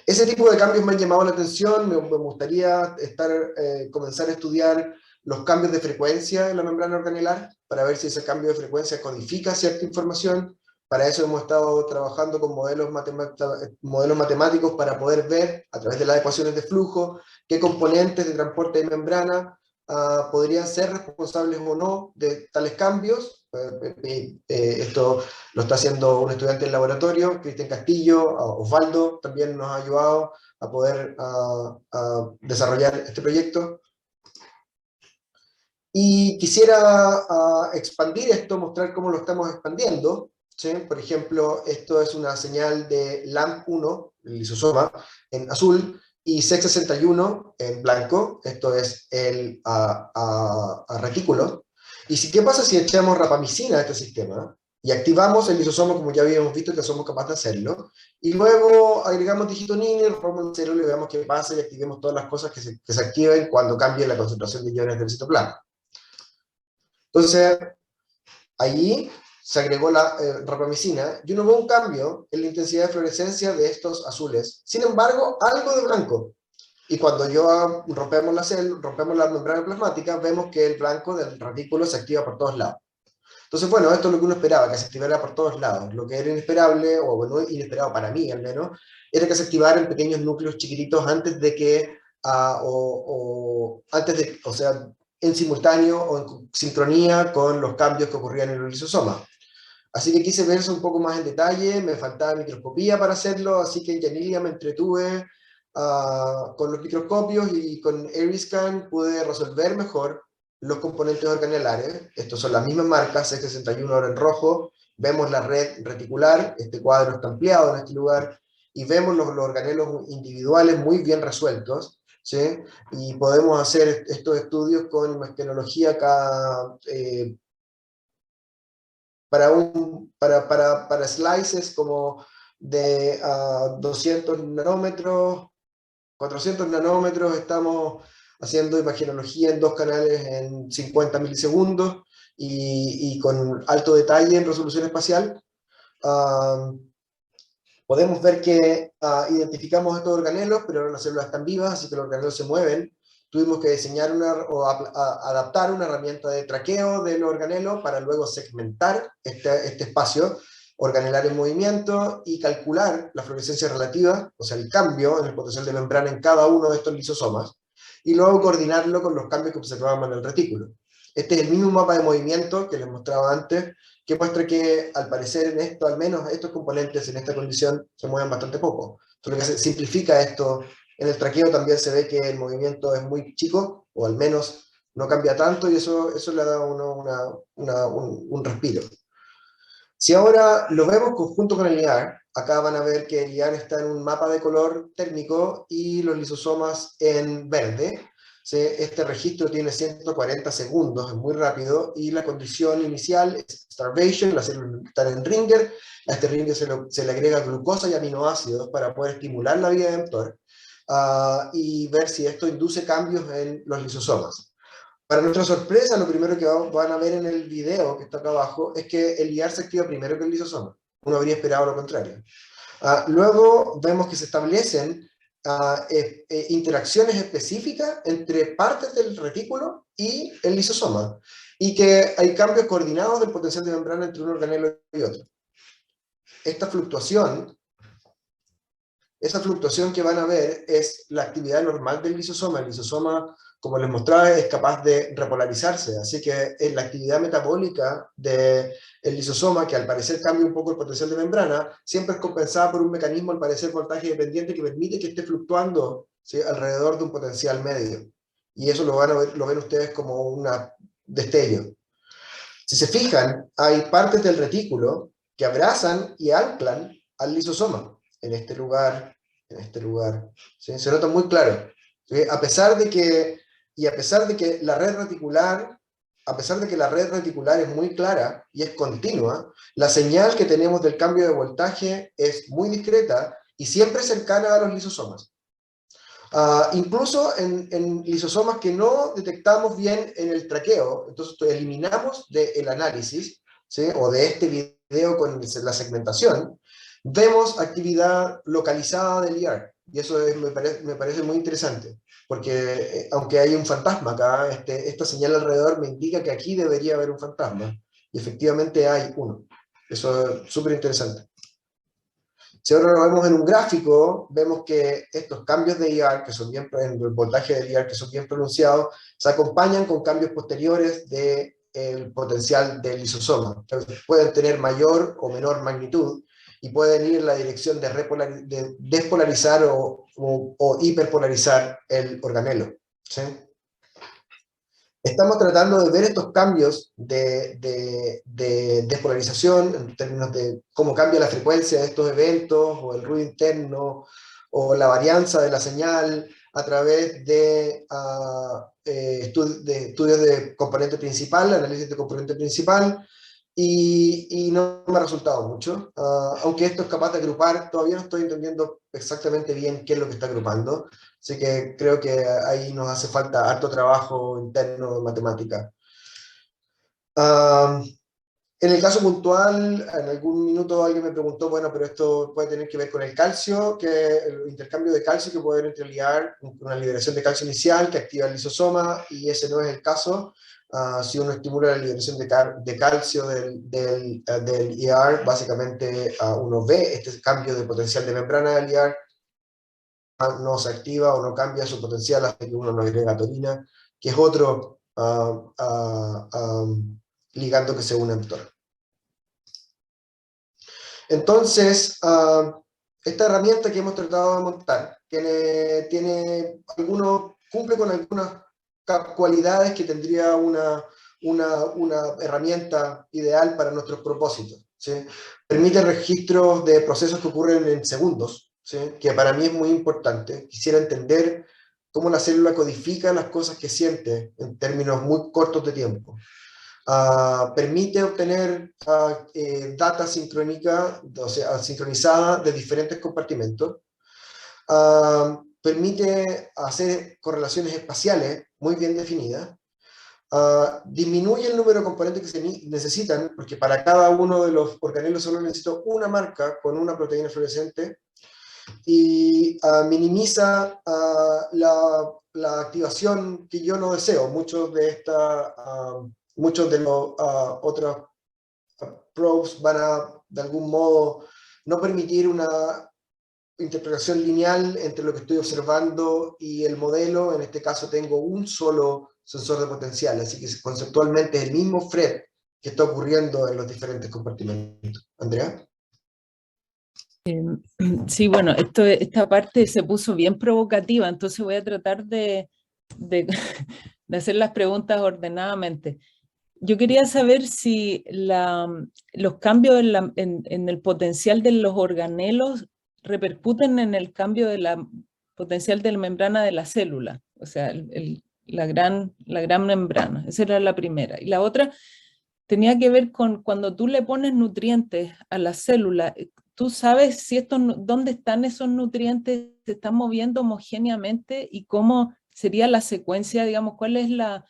Ese tipo de cambios me han llamado la atención. Me gustaría comenzar a estudiar los cambios de frecuencia en la membrana organelar para ver si ese cambio de frecuencia codifica cierta información. Para eso hemos estado trabajando con modelos matemáticos para poder ver, a través de las ecuaciones de flujo, qué componentes de transporte de membrana podrían ser responsables o no de tales cambios. Esto lo está haciendo un estudiante del laboratorio, Cristian Castillo. Osvaldo también nos ha ayudado a poder desarrollar este proyecto. Y quisiera expandir esto, mostrar cómo lo estamos expandiendo. ¿Sí? Por ejemplo, esto es una señal de LAMP1, el lisosoma, en azul, y SEC61 en blanco. Esto es el retículo. ¿Y qué pasa si echamos rapamicina a este sistema y activamos el lisosoma, como ya habíamos visto que somos capaces de hacerlo, y luego agregamos digitonina y rompemos el cerebro y veamos qué pasa y activemos todas las cosas que se activen cuando cambie la concentración de iones del citoplasma? Entonces, allí se agregó la rapamicina y uno ve un cambio en la intensidad de fluorescencia de estos azules. Sin embargo, algo de blanco. Y cuando rompemos la membrana plasmática, vemos que el blanco del retículo se activa por todos lados. Entonces, bueno, esto es lo que uno esperaba, que se activara por todos lados. Lo que era inesperable, o bueno, inesperado para mí al menos, era que se activara en pequeños núcleos chiquititos antes de que, o sea, en simultáneo o en sincronía con los cambios que ocurrían en el lisosoma. Así que quise ver eso un poco más en detalle. Me faltaba microscopía para hacerlo, así que en Janilia me entretuve con los microscopios, y con Eriscan pude resolver mejor los componentes organelares. Estos son las mismas marcas, SEC61 ahora en rojo. Vemos la red reticular, este cuadro está ampliado en este lugar, y vemos los organelos individuales muy bien resueltos. ¿Sí? Y podemos hacer estos estudios con tecnología acá para slices como de 200 nanómetros, 400 nanómetros. Estamos haciendo imagenología en 2 canales en 50 milisegundos y con alto detalle en resolución espacial. Podemos ver que identificamos estos organelos, pero ahora las células están vivas, así que los organelos se mueven. Tuvimos que diseñar adaptar una herramienta de traqueo del organelo para luego segmentar este espacio organelar en movimiento y calcular la fluorescencia relativa, o sea, el cambio en el potencial de membrana en cada uno de estos lisosomas, y luego coordinarlo con los cambios que observábamos en el retículo. Este es el mismo mapa de movimiento que les mostraba antes, que muestra que al parecer en esto, al menos estos componentes en esta condición, se mueven bastante poco. Entonces, lo que simplifica esto, en el traqueo también se ve que el movimiento es muy chico, o al menos no cambia tanto, y eso le da a uno un respiro. Si ahora lo vemos conjunto con el IAR, acá van a ver que el IAR está en un mapa de color térmico y los lisosomas en verde. Este registro tiene 140 segundos, es muy rápido, y la condición inicial es starvation, las células están en Ringer. A este Ringer se le agrega glucosa y aminoácidos para poder estimular la vía de mTOR y ver si esto induce cambios en los lisosomas. Para nuestra sorpresa, lo primero que van a ver en el video que está acá abajo es que el IAR se activa primero que el lisosoma. Uno habría esperado lo contrario. Luego vemos que se establecen interacciones específicas entre partes del retículo y el lisosoma, y que hay cambios coordinados del potencial de membrana entre un organelo y otro. Esa fluctuación que van a ver es la actividad normal del lisosoma. El lisosoma, como les mostraba, es capaz de repolarizarse, así que en la actividad metabólica del lisosoma, que al parecer cambia un poco el potencial de membrana, siempre es compensada por un mecanismo, al parecer voltaje dependiente, que permite que esté fluctuando, ¿sí?, alrededor de un potencial medio. Y eso lo ven ustedes como un destello. Si se fijan, hay partes del retículo que abrazan y anclan al lisosoma. En este lugar, ¿sí? Se nota muy claro. ¿Sí? A pesar de que la red reticular a pesar de que la red reticular es muy clara y es continua, la señal que tenemos del cambio de voltaje es muy discreta y siempre cercana a los lisosomas. Incluso en lisosomas que no detectamos bien en el traqueo, entonces eliminamos del análisis, ¿sí? O de este video con la segmentación, vemos actividad localizada del IAR. Y eso me parece muy interesante, porque aunque hay un fantasma acá, esta señal alrededor me indica que aquí debería haber un fantasma. Y efectivamente hay uno. Eso es súper interesante. Si ahora lo vemos en un gráfico, vemos que estos cambios de IAR, que son bien, en el voltaje del IAR, que son bien pronunciados, se acompañan con cambios posteriores del potencial del lisosoma. Pueden tener mayor o menor magnitud y pueden ir en la dirección de despolarizar o hiperpolarizar el organelo, ¿sí? Estamos tratando de ver estos cambios de despolarización en términos de cómo cambia la frecuencia de estos eventos, o el ruido interno, o la varianza de la señal a través de estudios de componente principal, análisis de componente principal, y no me ha resultado mucho. Aunque esto es capaz de agrupar, todavía no estoy entendiendo exactamente bien qué es lo que está agrupando. Así que creo que ahí nos hace falta harto trabajo interno de matemática. En el caso puntual, en algún minuto alguien me preguntó, bueno, pero esto puede tener que ver con el calcio, que el intercambio de calcio que puede haber entre el IAR, una liberación de calcio inicial que activa el lisosoma, y ese no es el caso. Si uno estimula la liberación de calcio del IAR, básicamente uno ve este cambio de potencial de membrana del IAR, no se activa o no cambia su potencial hasta que uno no agrega taurina, que es otro ligando que se une a mTOR. Entonces, esta herramienta que hemos tratado de montar cumple con algunas cualidades que tendría una herramienta ideal para nuestros propósitos, ¿sí? Permite registros de procesos que ocurren en segundos, ¿sí? Que para mí es muy importante. Quisiera entender cómo la célula codifica las cosas que siente en términos muy cortos de tiempo. Permite obtener data sincrónica, o sea, sincronizada de diferentes compartimentos. Permite hacer correlaciones espaciales muy bien definidas. Disminuye el número de componentes que se necesitan, porque para cada uno de los organelos solo necesito una marca con una proteína fluorescente, y minimiza la activación que yo no deseo. Muchos de los otros probes van a, de algún modo, no permitir una interpretación lineal entre lo que estoy observando y el modelo. En este caso tengo un solo sensor de potencial, así que conceptualmente es el mismo FRET que está ocurriendo en los diferentes compartimentos. ¿Andrea? Sí, bueno, esta parte se puso bien provocativa, entonces voy a tratar de hacer las preguntas ordenadamente. Yo quería saber si los cambios en el potencial de los organelos repercuten en el cambio de la potencial de la membrana de la célula, o sea, la gran membrana. Esa era la primera. Y la otra tenía que ver con cuando tú le pones nutrientes a la célula. ¿Tú sabes si dónde están esos nutrientes? ¿Se están moviendo homogéneamente? ¿Y cómo sería la secuencia? Digamos, ¿cuál es la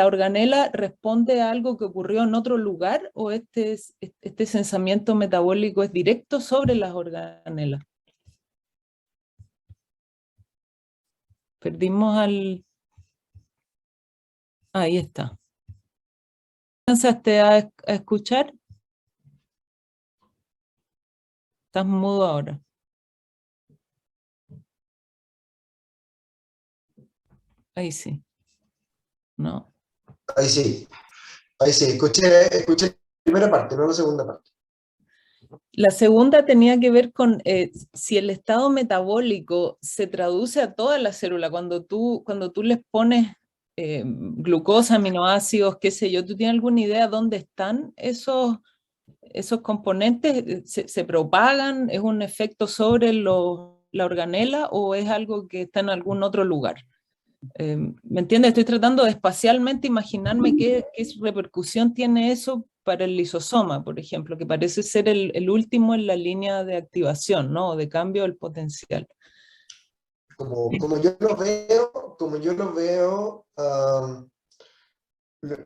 organela responde a algo que ocurrió en otro lugar, o este sensamiento metabólico es directo sobre las organelas? Perdimos al... Ahí está. ¿Alcanzaste a escuchar? Estás mudo ahora. Ahí sí. No. Ahí sí, escuché la primera parte, no la segunda parte. La segunda tenía que ver con si el estado metabólico se traduce a toda la célula. Cuando tú les pones glucosa, aminoácidos, qué sé yo, ¿tú tienes alguna idea dónde están esos componentes? ¿Se propagan? ¿Es un efecto sobre la organela o es algo que está en algún otro lugar? ¿Me entiendes? Estoy tratando de espacialmente imaginarme qué repercusión tiene eso para el lisosoma, por ejemplo, que parece ser el último en la línea de activación, ¿no? De cambio del potencial. Como yo lo veo,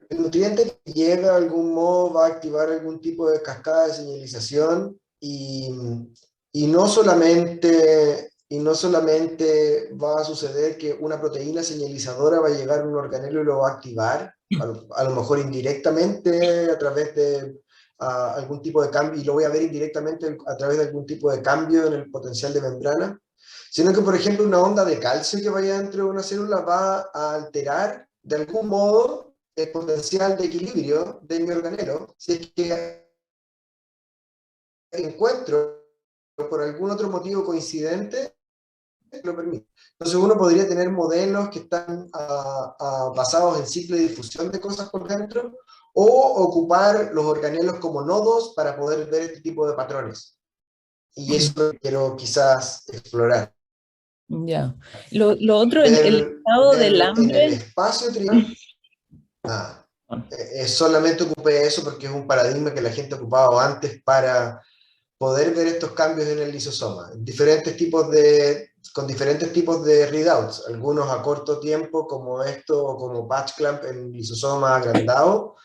el nutriente que llega de algún modo va a activar algún tipo de cascada de señalización y no solamente va a suceder que una proteína señalizadora va a llegar a un organelo y lo va a activar, a lo mejor indirectamente a través de algún tipo de cambio, y lo voy a ver indirectamente a través de algún tipo de cambio en el potencial de membrana, sino que, por ejemplo, una onda de calcio que vaya dentro de una célula va a alterar de algún modo el potencial de equilibrio de mi organelo, si es que encuentro por algún otro motivo coincidente lo permite. Entonces uno podría tener modelos que están basados en ciclo de difusión de cosas por dentro, o ocupar los organelos como nodos para poder ver este tipo de patrones. Y eso lo quiero quizás explorar. Ya. Lo otro, el estado del hambre. En el espacio tridimensional, solamente ocupé eso porque es un paradigma que la gente ocupaba antes para poder ver estos cambios en el lisosoma. Con diferentes tipos de readouts, algunos a corto tiempo, como esto, como patch clamp en lisosoma agrandado,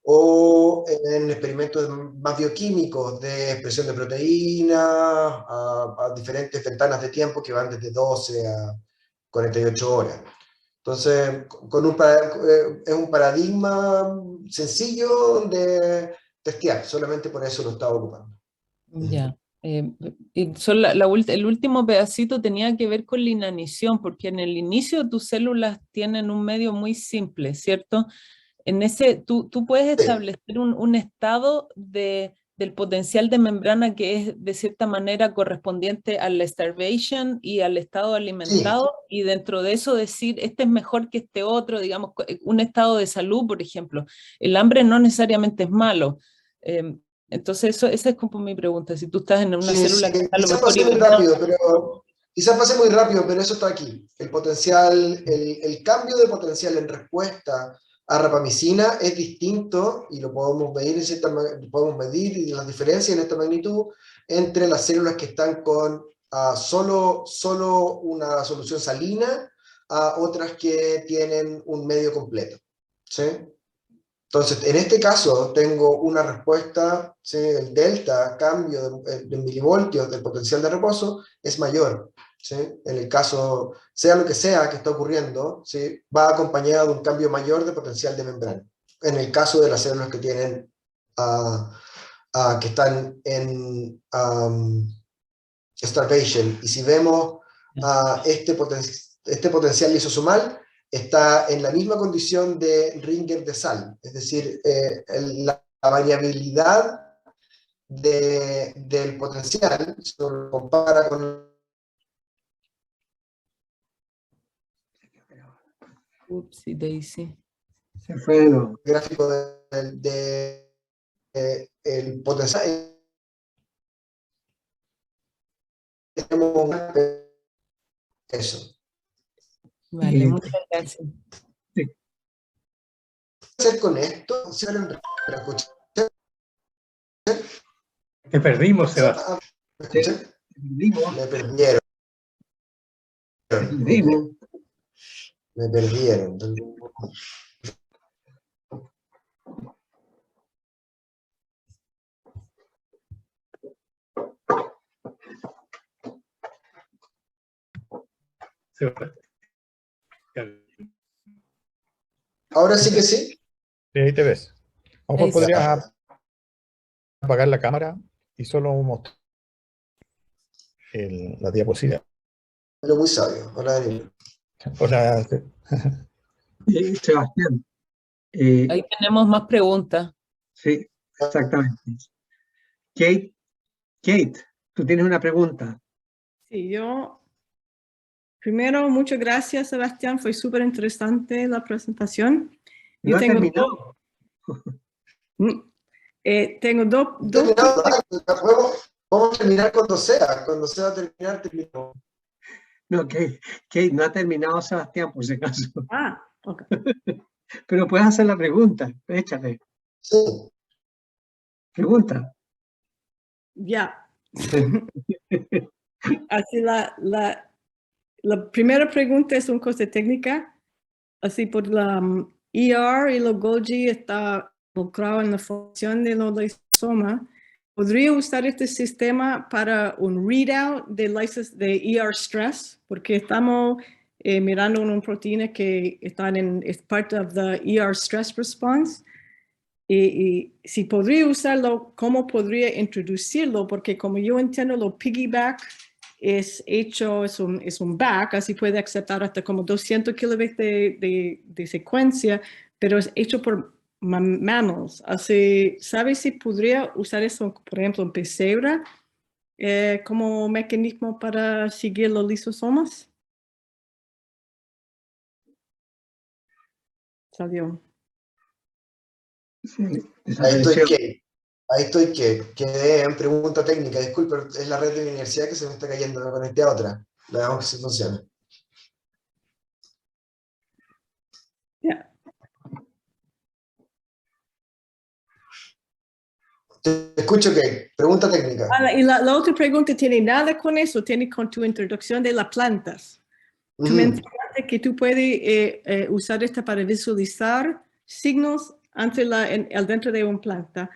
o en experimentos más bioquímicos de expresión de proteínas, a diferentes ventanas de tiempo que van desde 12 a 48 horas. Entonces, es un paradigma sencillo de testear, solamente por eso lo estaba ocupando. Ya. El último pedacito tenía que ver con la inanición, porque en el inicio tus células tienen un medio muy simple, ¿cierto? En ese, tú puedes establecer un estado del potencial de membrana que es de cierta manera correspondiente al starvation y al estado alimentado, sí. Y dentro de eso decir, este es mejor que este otro, digamos, un estado de salud, por ejemplo. El hambre no necesariamente es malo. Entonces esa es como mi pregunta, si tú estás en una célula que está a lo mejor... Quizás pase muy rápido, pero eso está aquí. El potencial, el cambio de potencial en respuesta a rapamicina es distinto, y lo podemos medir, y las diferencias en esta magnitud entre las células que están con solo una solución salina a otras que tienen un medio completo. ¿Sí? Entonces, en este caso, tengo una respuesta, ¿sí? El delta, cambio de milivoltios del potencial de reposo, es mayor. ¿Sí? En el caso, sea lo que sea que está ocurriendo, ¿sí? Va acompañado de un cambio mayor de potencial de membrana. En el caso de las células que tienen, que están en starvation. Y si vemos este potencial lisosomal, está en la misma condición de Ringer de sal, es decir, la variabilidad del potencial se lo compara con Upsi Daisy. Se fue el gráfico el potencial. Tenemos eso. Vale, muchas gracias. Sí. ¿Qué hacer con esto? Te perdimos, Sebastián. Me perdieron. Me perdieron. Ahora sí que sí. Sí, ahí te ves. A lo mejor podrías apagar la cámara y solo mostrar la diapositiva. Pero muy sabio. Hola, Daniel. Hola. Sebastián. Ahí tenemos más preguntas. Sí, exactamente. Kate, tú tienes una pregunta. Sí, primero, muchas gracias, Sebastián. Fue súper interesante la presentación. Yo tengo tengo dos. Vamos a terminar cuando sea terminamos. No, que no ha terminado Sebastián, por si acaso. Ah, ok. Pero puedes hacer la pregunta, échale. Sí. Pregunta. Ya. Así la primera pregunta es una cosa técnica. Así por la ER y los Golgi está involucrado en la formación de los lisosomas. ¿Podría usar este sistema para un readout de ER stress? Porque estamos mirando una proteína que está es parte of the ER stress response. Y si podría usarlo, ¿cómo podría introducirlo? Porque como yo entiendo, lo piggyback es hecho, es un back, así puede aceptar hasta como 200 kilobits de secuencia, pero es hecho por mammals. Así, ¿sabes si podría usar eso, por ejemplo, en Persebra como mecanismo para seguir los lisosomas? Salió. Sí, Ahí estoy desapareció. que quedé en pregunta técnica. Disculpe, es la red de mi universidad que se me está cayendo, me conecté a otra. Veamos que si funciona. Yeah. Te escucho que, pregunta técnica. Y la otra pregunta tiene nada con eso, tiene con tu introducción de las plantas. Tú mencionaste que tú puedes usar esta para visualizar signos dentro de una planta.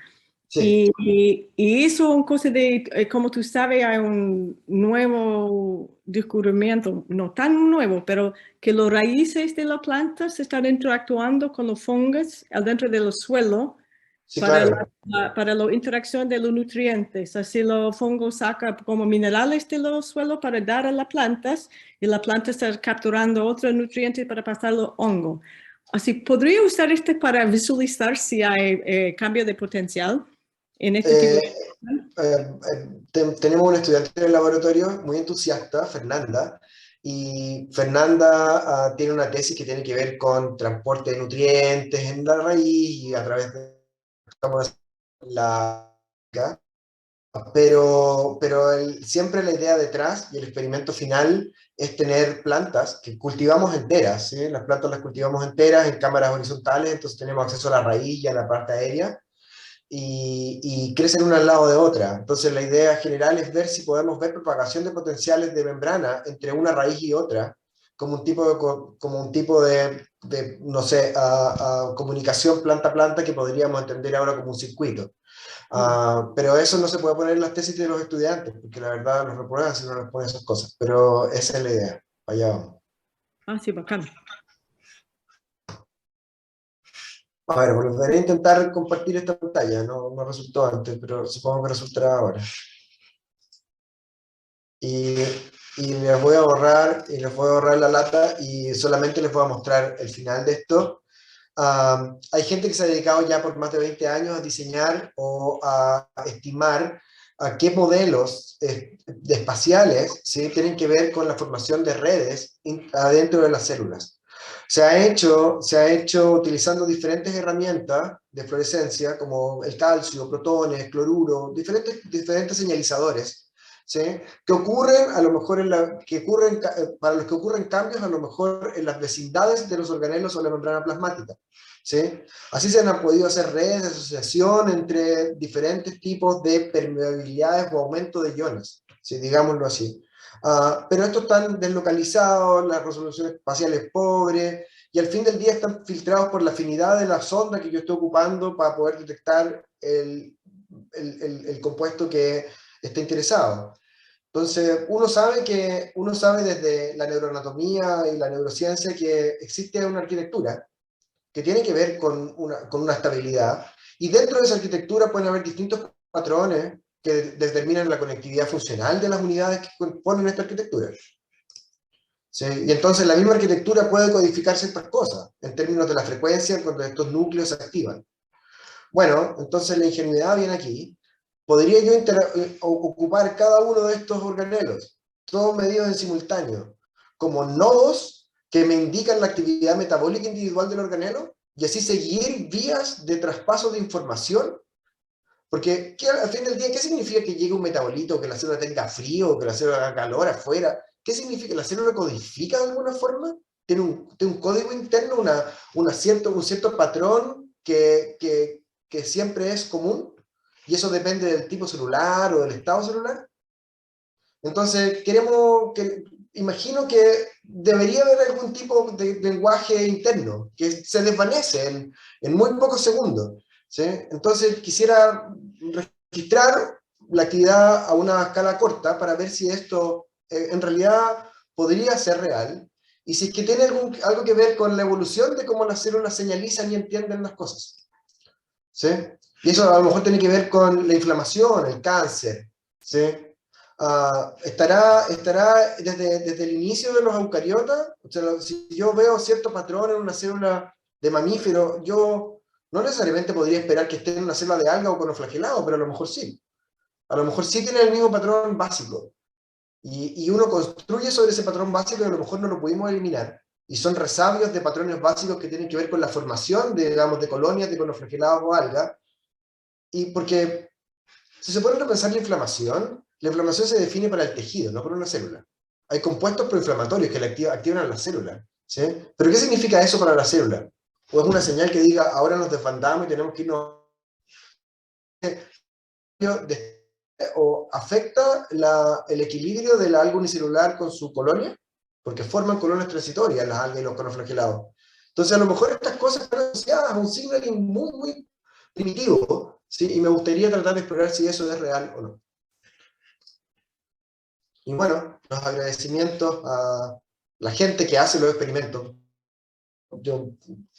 Sí. Y eso es una cosa de, como tú sabes, hay un nuevo descubrimiento, no tan nuevo, pero que los raíces de la planta se están interactuando con los hongos dentro de los suelos Sí, para claro. para la interacción de los nutrientes. Así los hongos sacan como minerales de los suelos para dar a las plantas y la planta está capturando otros nutrientes para pasar los hongos. Así, ¿podría usar este para visualizar si hay cambio de potencial en este tipo de... Tenemos un estudiante en el laboratorio muy entusiasta, Fernanda, y Fernanda tiene una tesis que tiene que ver con transporte de nutrientes en la raíz y a través de la... Pero siempre la idea detrás y el experimento final es tener plantas que cultivamos enteras, ¿sí? Las plantas las cultivamos enteras en cámaras horizontales, entonces tenemos acceso a la raíz y a la parte aérea, y crecen una al lado de otra. Entonces la idea general es ver si podemos ver propagación de potenciales de membrana entre una raíz y otra, como un tipo de no sé, comunicación planta-planta que podríamos entender ahora como un circuito. Pero eso no se puede poner en las tesis de los estudiantes, porque la verdad los reprueban si no les ponen esas cosas. Pero esa es la idea. Allá vamos. Ah, sí, bacán. A ver, volveré a intentar compartir esta pantalla. No resultó antes, pero supongo que resultará ahora. Y les voy a borrar la lata y solamente les voy a mostrar el final de esto. Hay gente que se ha dedicado ya por más de 20 años a diseñar o a estimar a qué modelos espaciales, ¿sí?, tienen que ver con la formación de redes adentro de las células. Se ha hecho utilizando diferentes herramientas de fluorescencia, como el calcio, protones, cloruro, diferentes señalizadores, ¿sí?, que ocurren a lo mejor para los que ocurren cambios a lo mejor en las vecindades de los organelos o la membrana plasmática, ¿sí? Así se han podido hacer redes de asociación entre diferentes tipos de permeabilidades o aumento de iones, ¿sí?, digámoslo así. Pero estos están deslocalizados, la resolución espacial es pobre, y al fin del día están filtrados por la afinidad de la sonda que yo estoy ocupando para poder detectar el compuesto que está interesado. Entonces, uno sabe desde la neuroanatomía y la neurociencia que existe una arquitectura que tiene que ver con una estabilidad, y dentro de esa arquitectura pueden haber distintos patrones que determinan la conectividad funcional de las unidades que componen esta arquitectura. ¿Sí? Y entonces la misma arquitectura puede codificar ciertas cosas en términos de la frecuencia cuando estos núcleos se activan. Bueno, entonces la ingenuidad viene aquí. Podría yo ocupar cada uno de estos organelos, todos medidos en simultáneo, como nodos que me indican la actividad metabólica individual del organelo, y así seguir vías de traspaso de información. Porque al fin del día, ¿qué significa que llegue un metabolito, que la célula tenga frío, que la célula haga calor afuera? ¿qué significa? ¿La célula codifica de alguna forma? ¿Tiene un código interno, un cierto patrón que siempre es común? ¿Y eso depende del tipo celular o del estado celular? Entonces, imagino que debería haber algún tipo de lenguaje interno que se desvanece en muy pocos segundos, ¿sí? Entonces, quisiera registrar la actividad a una escala corta para ver si esto en realidad podría ser real y si es que tiene algo que ver con la evolución de cómo las células señalizan y entienden las cosas, ¿sí? Y eso a lo mejor tiene que ver con la inflamación, el cáncer, ¿sí? Estará desde el inicio de los eucariotas. O sea, si yo veo cierto patrón en una célula de mamífero, yo no necesariamente podría esperar que esté en una célula de alga o conoflagelado, pero a lo mejor sí. A lo mejor sí tiene el mismo patrón básico. Y uno construye sobre ese patrón básico y a lo mejor no lo pudimos eliminar. Y son resabios de patrones básicos que tienen que ver con la formación de, digamos, de colonias de conoflagelados o algas. Y porque si se ponen a pensar la inflamación se define para el tejido, no para una célula. Hay compuestos proinflamatorios que activan a la célula, ¿sí? ¿Pero qué significa eso para la célula? ¿O es una señal que diga, ahora nos desbandamos y tenemos que irnos? ¿O afecta el equilibrio de la alga unicelular con su colonia? Porque forman colonias transitorias las algas y los conoflagelados. Entonces, a lo mejor estas cosas están asociadas a un signaling muy, muy primitivo, ¿sí? Y me gustaría tratar de explorar si eso es real o no. Y bueno, los agradecimientos a la gente que hace los experimentos. Yo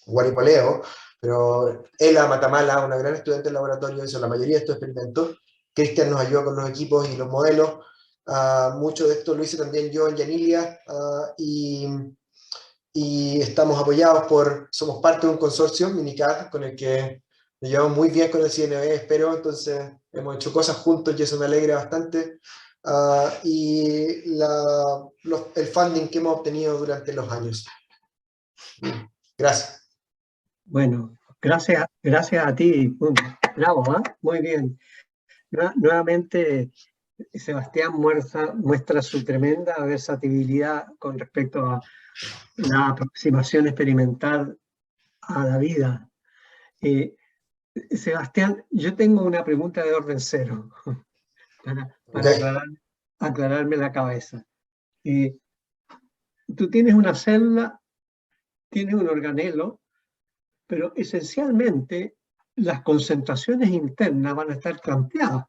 guaripoleo, pero Ela Matamala, una gran estudiante del laboratorio, hizo la mayoría de estos experimentos. Cristian nos ayudó con los equipos y los modelos. Mucho de esto lo hice también yo en Yanilia, y estamos apoyados somos parte de un consorcio, Minicat, con el que nos llevamos muy bien con el CNV, espero. Entonces hemos hecho cosas juntos y eso me alegra bastante. Y el funding que hemos obtenido durante los años. Gracias. Bueno, gracias a ti. Bravo, ¿eh? Muy bien. Nuevamente, Sebastián muestra su tremenda versatilidad con respecto a la aproximación experimental a la vida. Sebastián, yo tengo una pregunta de orden cero para aclararme la cabeza. Tú tienes una célula, tienes un organelo, pero esencialmente las concentraciones internas van a estar cambiadas.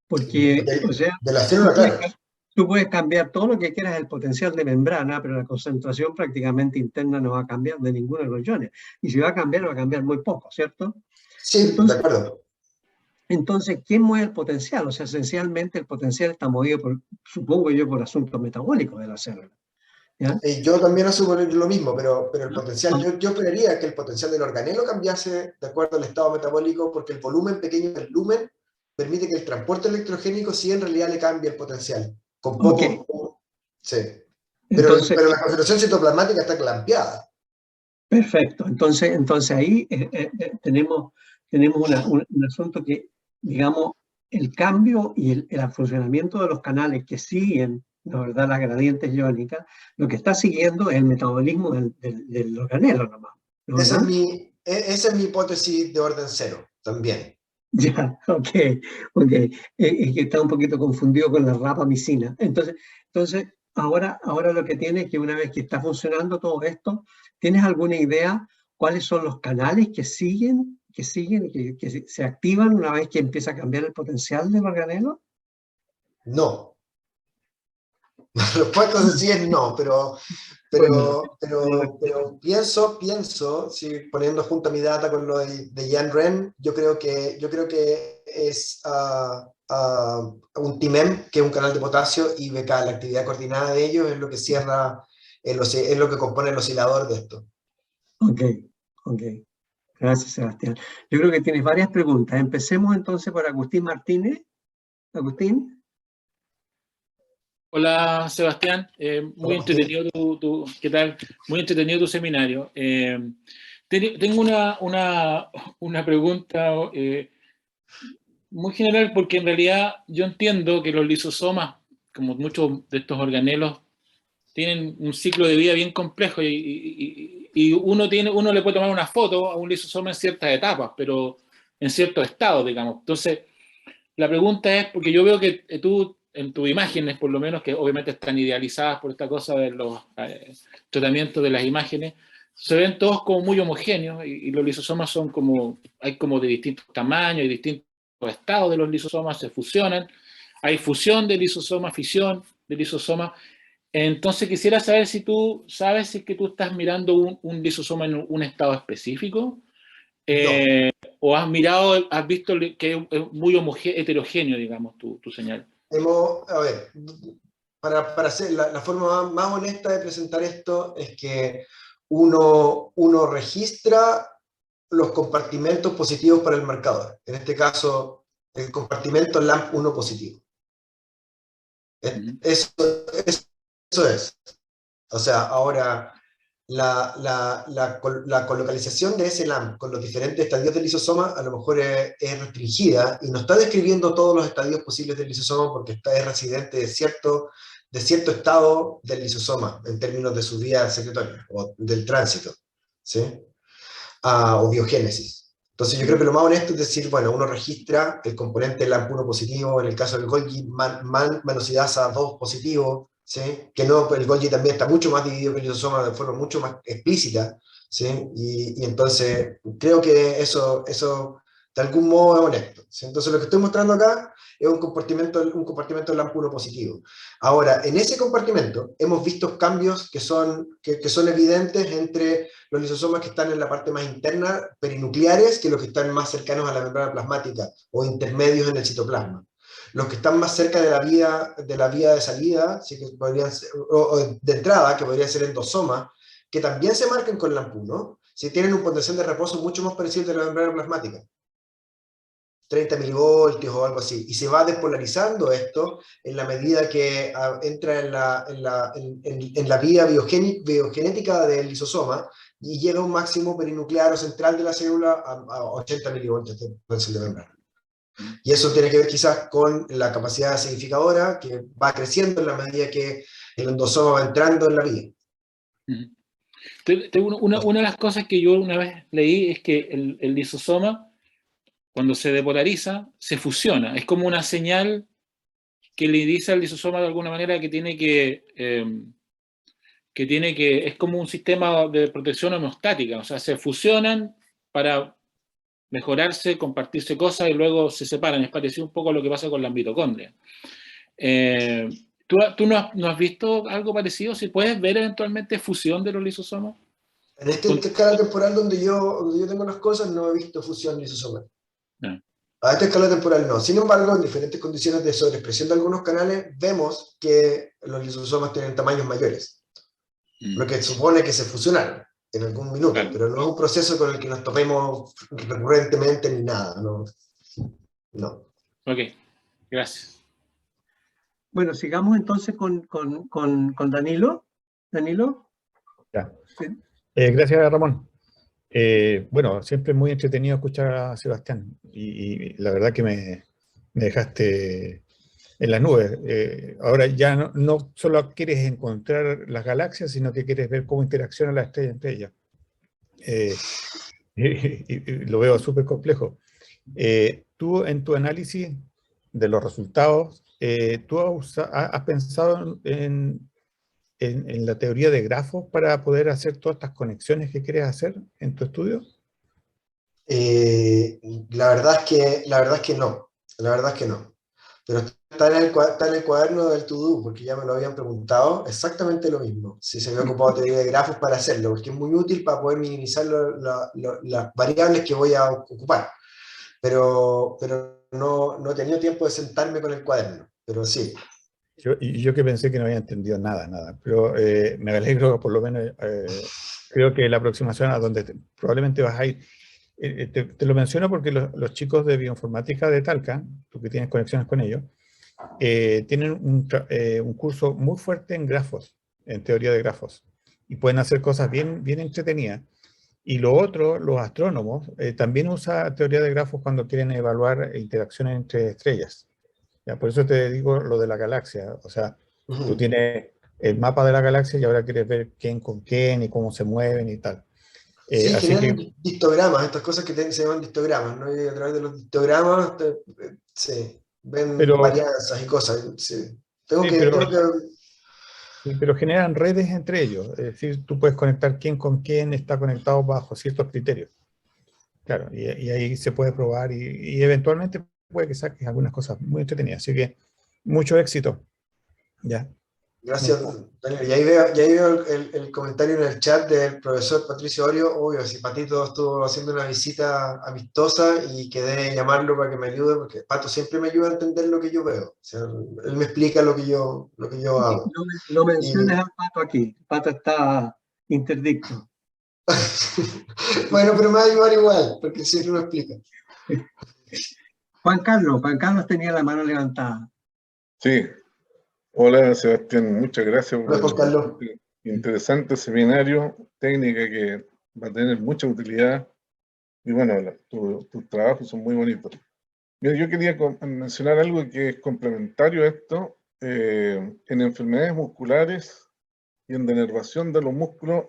Porque, o sea, de la célula, claro. Tú puedes cambiar todo lo que quieras del potencial de membrana, pero la concentración prácticamente interna no va a cambiar de ninguno de los iones. Y si va a cambiar muy poco, ¿cierto? Sí, entonces, de acuerdo. Entonces, ¿quién mueve el potencial? O sea, esencialmente el potencial está movido, supongo yo, por asuntos metabólicos de la célula. ¿Ya? Yo también asumo lo mismo, pero el potencial, yo esperaría que el potencial del organelo cambiase de acuerdo al estado metabólico, porque el volumen pequeño del lumen permite que el transporte electrogénico sí en realidad le cambie el potencial. Con poco. Sí. Pero la concentración citoplasmática está clampeada. Perfecto. Entonces ahí tenemos un asunto que, digamos, el cambio y el funcionamiento de los canales que siguen, la verdad, las gradientes iónicas, lo que está siguiendo es el metabolismo del organelo nomás. ¿No? Esa es mi hipótesis de orden cero, también. Ya, ok. Es que está un poquito confundido con la rapamicina. Entonces ahora lo que tiene es que una vez que está funcionando todo esto, ¿tienes alguna idea cuáles son los canales que se activan una vez que empieza a cambiar el potencial del organelo? No. La respuesta sencilla es no, pero pienso, si poniendo junto a mi data con lo de Jan Ren, yo creo que es un TIMEM, que es un canal de potasio, y BK, la actividad coordinada de ellos es lo que cierra, es lo que compone el oscilador de esto. Ok. Gracias, Sebastián. Yo creo que tienes varias preguntas. Empecemos entonces por Agustín Martínez. Agustín. Hola, Sebastián. Muy entretenido ¿qué tal? Muy entretenido tu seminario. Tengo una pregunta muy general, porque en realidad yo entiendo que los lisosomas como muchos de estos organelos, tienen un ciclo de vida bien complejo y uno le puede tomar una foto a un lisosoma en ciertas etapas, pero en ciertos estados, digamos. Entonces, la pregunta es, porque yo veo que tú, en tus imágenes, por lo menos, que obviamente están idealizadas por esta cosa de los tratamientos de las imágenes, se ven todos como muy homogéneos y los lisosomas son como, hay como de distintos tamaños y distintos estados de los lisosomas, se fusionan, hay fusión de lisosoma, fisión de lisosoma. Entonces quisiera saber si tú sabes si es que tú estás mirando un lisosoma en un estado específico, o has visto que es muy heterogéneo, digamos, tu señal. A ver, para hacer la forma más honesta de presentar esto es que uno registra los compartimentos positivos para el marcador. En este caso, el compartimento LAMP1 positivo. Eso es. O sea, ahora, la colocalización de ese LAMP con los diferentes estadios del lisosoma a lo mejor es restringida y no está describiendo todos los estadios posibles del lisosoma porque es residente de cierto estado del lisosoma en términos de su vía secretoria o del tránsito, ¿sí? O biogénesis. Entonces yo creo que lo más honesto es decir, bueno, uno registra el componente LAMP1 positivo, en el caso del Golgi, manosidasa 2 positivo, ¿sí? Que no, el Golgi también está mucho más dividido que el lisosoma de forma mucho más explícita, ¿sí? Y entonces creo que eso de algún modo es honesto, ¿sí? Entonces lo que estoy mostrando acá es un compartimento LAMP1 positivo. Ahora, en ese compartimento hemos visto cambios que son evidentes entre los lisosomas que están en la parte más interna, perinucleares, que los que están más cercanos a la membrana plasmática o intermedios en el citoplasma. Los que están más cerca de la vía de salida, ¿sí? Que podrían ser, o de entrada, que podría ser endosoma, que también se marcan con LAMP1, ¿sí? Tienen un potencial de reposo mucho más parecido al de la membrana plasmática. 30 milivoltios o algo así, y se va despolarizando esto en la medida que entra en la vía biogenética del lisosoma y llega a un máximo perinuclear o central de la célula a 80 milivoltios de potencial de membrana. Y eso tiene que ver quizás con la capacidad acidificadora que va creciendo en la medida que el endosoma va entrando en la vía. Una de las cosas que yo una vez leí es que el lisosoma, cuando se depolariza, se fusiona. Es como una señal que le dice al lisosoma de alguna manera que es como un sistema de protección homeostática. O sea, se fusionan para mejorarse, compartirse cosas y luego se separan. Es parecido un poco a lo que pasa con las mitocondrias. ¿Tú no has visto algo parecido? ¿Si puedes ver eventualmente fusión de los lisosomas? En esta escala temporal donde yo tengo las cosas, no he visto fusión lisosomal. No. A esta escala temporal no. Sin embargo, en diferentes condiciones de sobreexpresión de algunos canales, vemos que los lisosomas tienen tamaños mayores. Lo que supone que se fusionaron en algún minuto, claro. Pero no es un proceso con el que nos topemos recurrentemente ni nada. No. Ok, gracias. Bueno, sigamos entonces con Danilo. Danilo. Ya. Sí. Gracias, Ramón. Bueno, siempre muy entretenido escuchar a Sebastián y la verdad que me dejaste en las nubes. Ahora ya no solo quieres encontrar las galaxias, sino que quieres ver cómo interaccionan las estrellas entre ellas. Y lo veo súper complejo. Tú en tu análisis de los resultados, ¿tú has pensado en la teoría de grafos para poder hacer todas estas conexiones que quieres hacer en tu estudio? La verdad es que no. Pero está en el cuaderno del to-do, porque ya me lo habían preguntado exactamente lo mismo. Si se había ocupado teoría de grafos para hacerlo, porque es muy útil para poder minimizar las variables que voy a ocupar. Pero no he tenido tiempo de sentarme con el cuaderno, pero sí. Yo que pensé que no había entendido nada, pero me alegro, por lo menos, creo que la aproximación a donde probablemente vas a ir, te lo menciono porque los chicos de bioinformática de Talca, tú que tienes conexiones con ellos, tienen un curso muy fuerte en grafos, en teoría de grafos, y pueden hacer cosas bien entretenidas. Y lo otro, los astrónomos también usan teoría de grafos cuando quieren evaluar interacciones entre estrellas. ¿ya? Por eso te digo lo de la galaxia. O sea, tú Ujú. tienes el mapa de la galaxia y ahora quieres ver quién con quién y cómo se mueven y tal. Sí, Así generan que, histogramas, estas cosas que se llaman histogramas, ¿no? Y a través de los histogramas se ven pero, varianzas y cosas. Sí. Tengo sí, que, pero, tengo que... sí, pero generan redes entre ellos. Es decir, tú puedes conectar quién con quién está conectado bajo ciertos criterios. Claro, y ahí se puede probar y eventualmente puede que saques algunas cosas muy entretenidas. Así que mucho éxito. Ya. Gracias, Daniel. Y ahí veo el comentario en el chat del profesor Patricio Orio. Obvio, si Patito estuvo haciendo una visita amistosa y quedé llamarlo para que me ayude, porque Pato siempre me ayuda a entender lo que yo veo. O sea, él me explica lo que yo hago. No menciones Y, al Pato aquí. El Pato está interdicto. bueno, pero me va a ayudar igual, porque siempre me explica. Juan Carlos tenía la mano levantada. Sí, hola Sebastián, muchas gracias por Hola, Juan Carlos. el interesante seminario, técnica que va a tener mucha utilidad y bueno, tus trabajos son muy bonitos. Mira, yo quería mencionar algo que es complementario a esto, en enfermedades musculares y en denervación de los músculos,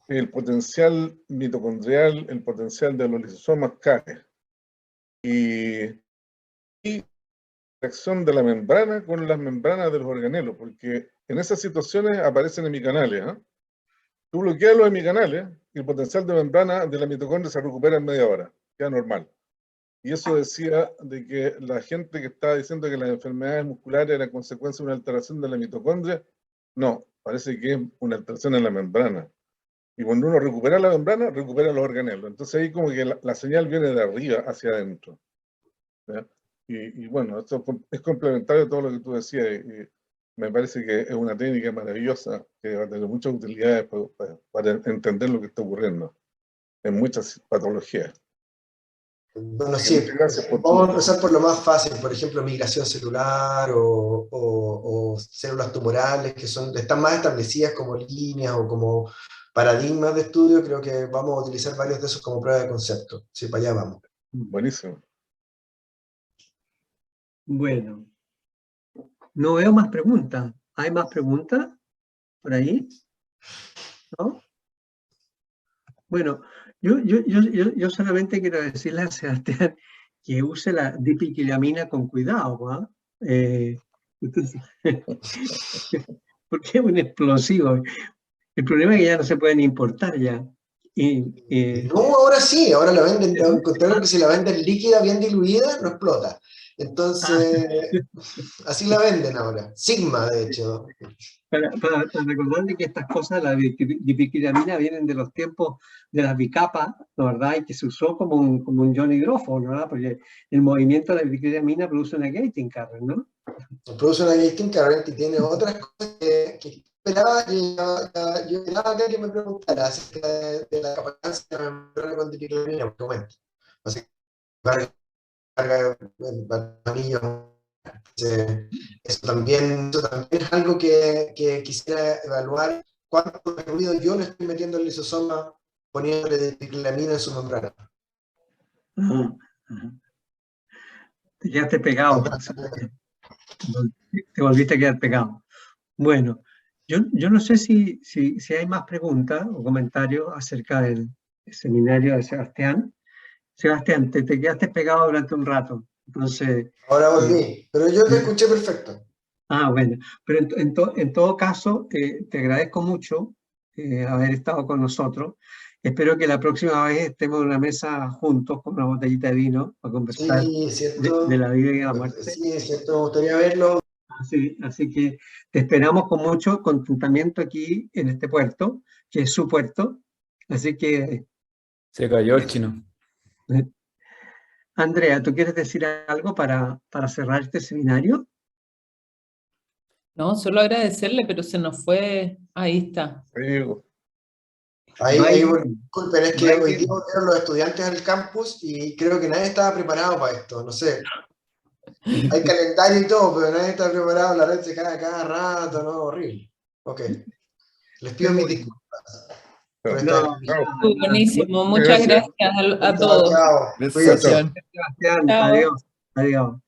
el potencial mitocondrial, el potencial de los lisosomas cae. Y reacción de la membrana con las membranas de los organelos, porque en esas situaciones aparecen hemicanales. ¿Eh? Tú bloqueas los hemicanales y el potencial de membrana de la mitocondria se recupera en media hora, queda normal. Y eso decía de que la gente que estaba diciendo que las enfermedades musculares eran consecuencia de una alteración de la mitocondria, no, parece que es una alteración en la membrana. Y cuando uno recupera la membrana, recupera los organelos. Entonces ahí como que la señal viene de arriba hacia adentro. ¿Ya? Y bueno, esto es complementario a todo lo que tú decías. Y me parece que es una técnica maravillosa que va a tener muchas utilidades para entender lo que está ocurriendo en muchas patologías. Bueno, Así que sí, muchas gracias por vamos a tu... empezar por lo más fácil, por ejemplo, migración celular o células tumorales que están más establecidas como líneas o como paradigmas de estudio. Creo que vamos a utilizar varios de esos como prueba de concepto. Sí, para allá vamos. Buenísimo. Bueno, no veo más preguntas. ¿Hay más preguntas por ahí? ¿No? Bueno, yo solamente quiero decirle a Sebastián que use la dipiquilamina con cuidado, ¿ah? Entonces, porque es un explosivo. El problema es que ya no se pueden importar ya. No, ahora sí, ahora la venden, al contrario que si la venden líquida, bien diluida, no explota. Entonces, así la venden ahora. Sigma, de hecho. para recordarle que estas cosas, la dipiquilamina, vienen de los tiempos de las bicapas, ¿no, verdad? Y que se usó como un Johnny hidrófono, ¿verdad? Porque el movimiento de la dipiquilamina produce una gating current, ¿no? Produce una gating current y tiene otras cosas que esperaba, yo esperaba que alguien me preguntara acerca de la capacidad de la membrana con dipiquilamina, porque bueno, así que carga anillos. Eso también es algo que quisiera evaluar. ¿Cuánto ruido yo le estoy metiendo al lisosoma poniéndole dipiquilamina en su membrana? Te quedaste pegado. Te volviste a quedar pegado. Bueno, yo no sé si hay más preguntas o comentarios acerca del seminario de Sebastián. Sebastián, te quedaste pegado durante un rato. Entonces, Ahora volví, pero yo te escuché perfecto. bueno, pero en todo caso, te agradezco mucho haber estado con nosotros. Espero que la próxima vez estemos en una mesa juntos con una botellita de vino para conversar Sí, es de cierto. la vida y la muerte. Sí, es cierto, me gustaría verlo. Así que te esperamos con mucho contentamiento aquí en este puerto, que es su puerto. Así que, Se cayó el chino. Andrea, ¿tú quieres decir algo para cerrar este seminario? No, solo agradecerle, pero se nos fue. Ahí está. Ahí digo. Disculpen, es que hoy día volvieron los estudiantes al campus y creo que nadie estaba preparado para esto, no sé. Hay calendario y todo, pero nadie está preparado, la red se cae cada rato, ¿no? Horrible. Ok. Les pido mis disculpas. Buenísimo, muchas gracias a todos. Chao. Gracias. Sebastián, adiós.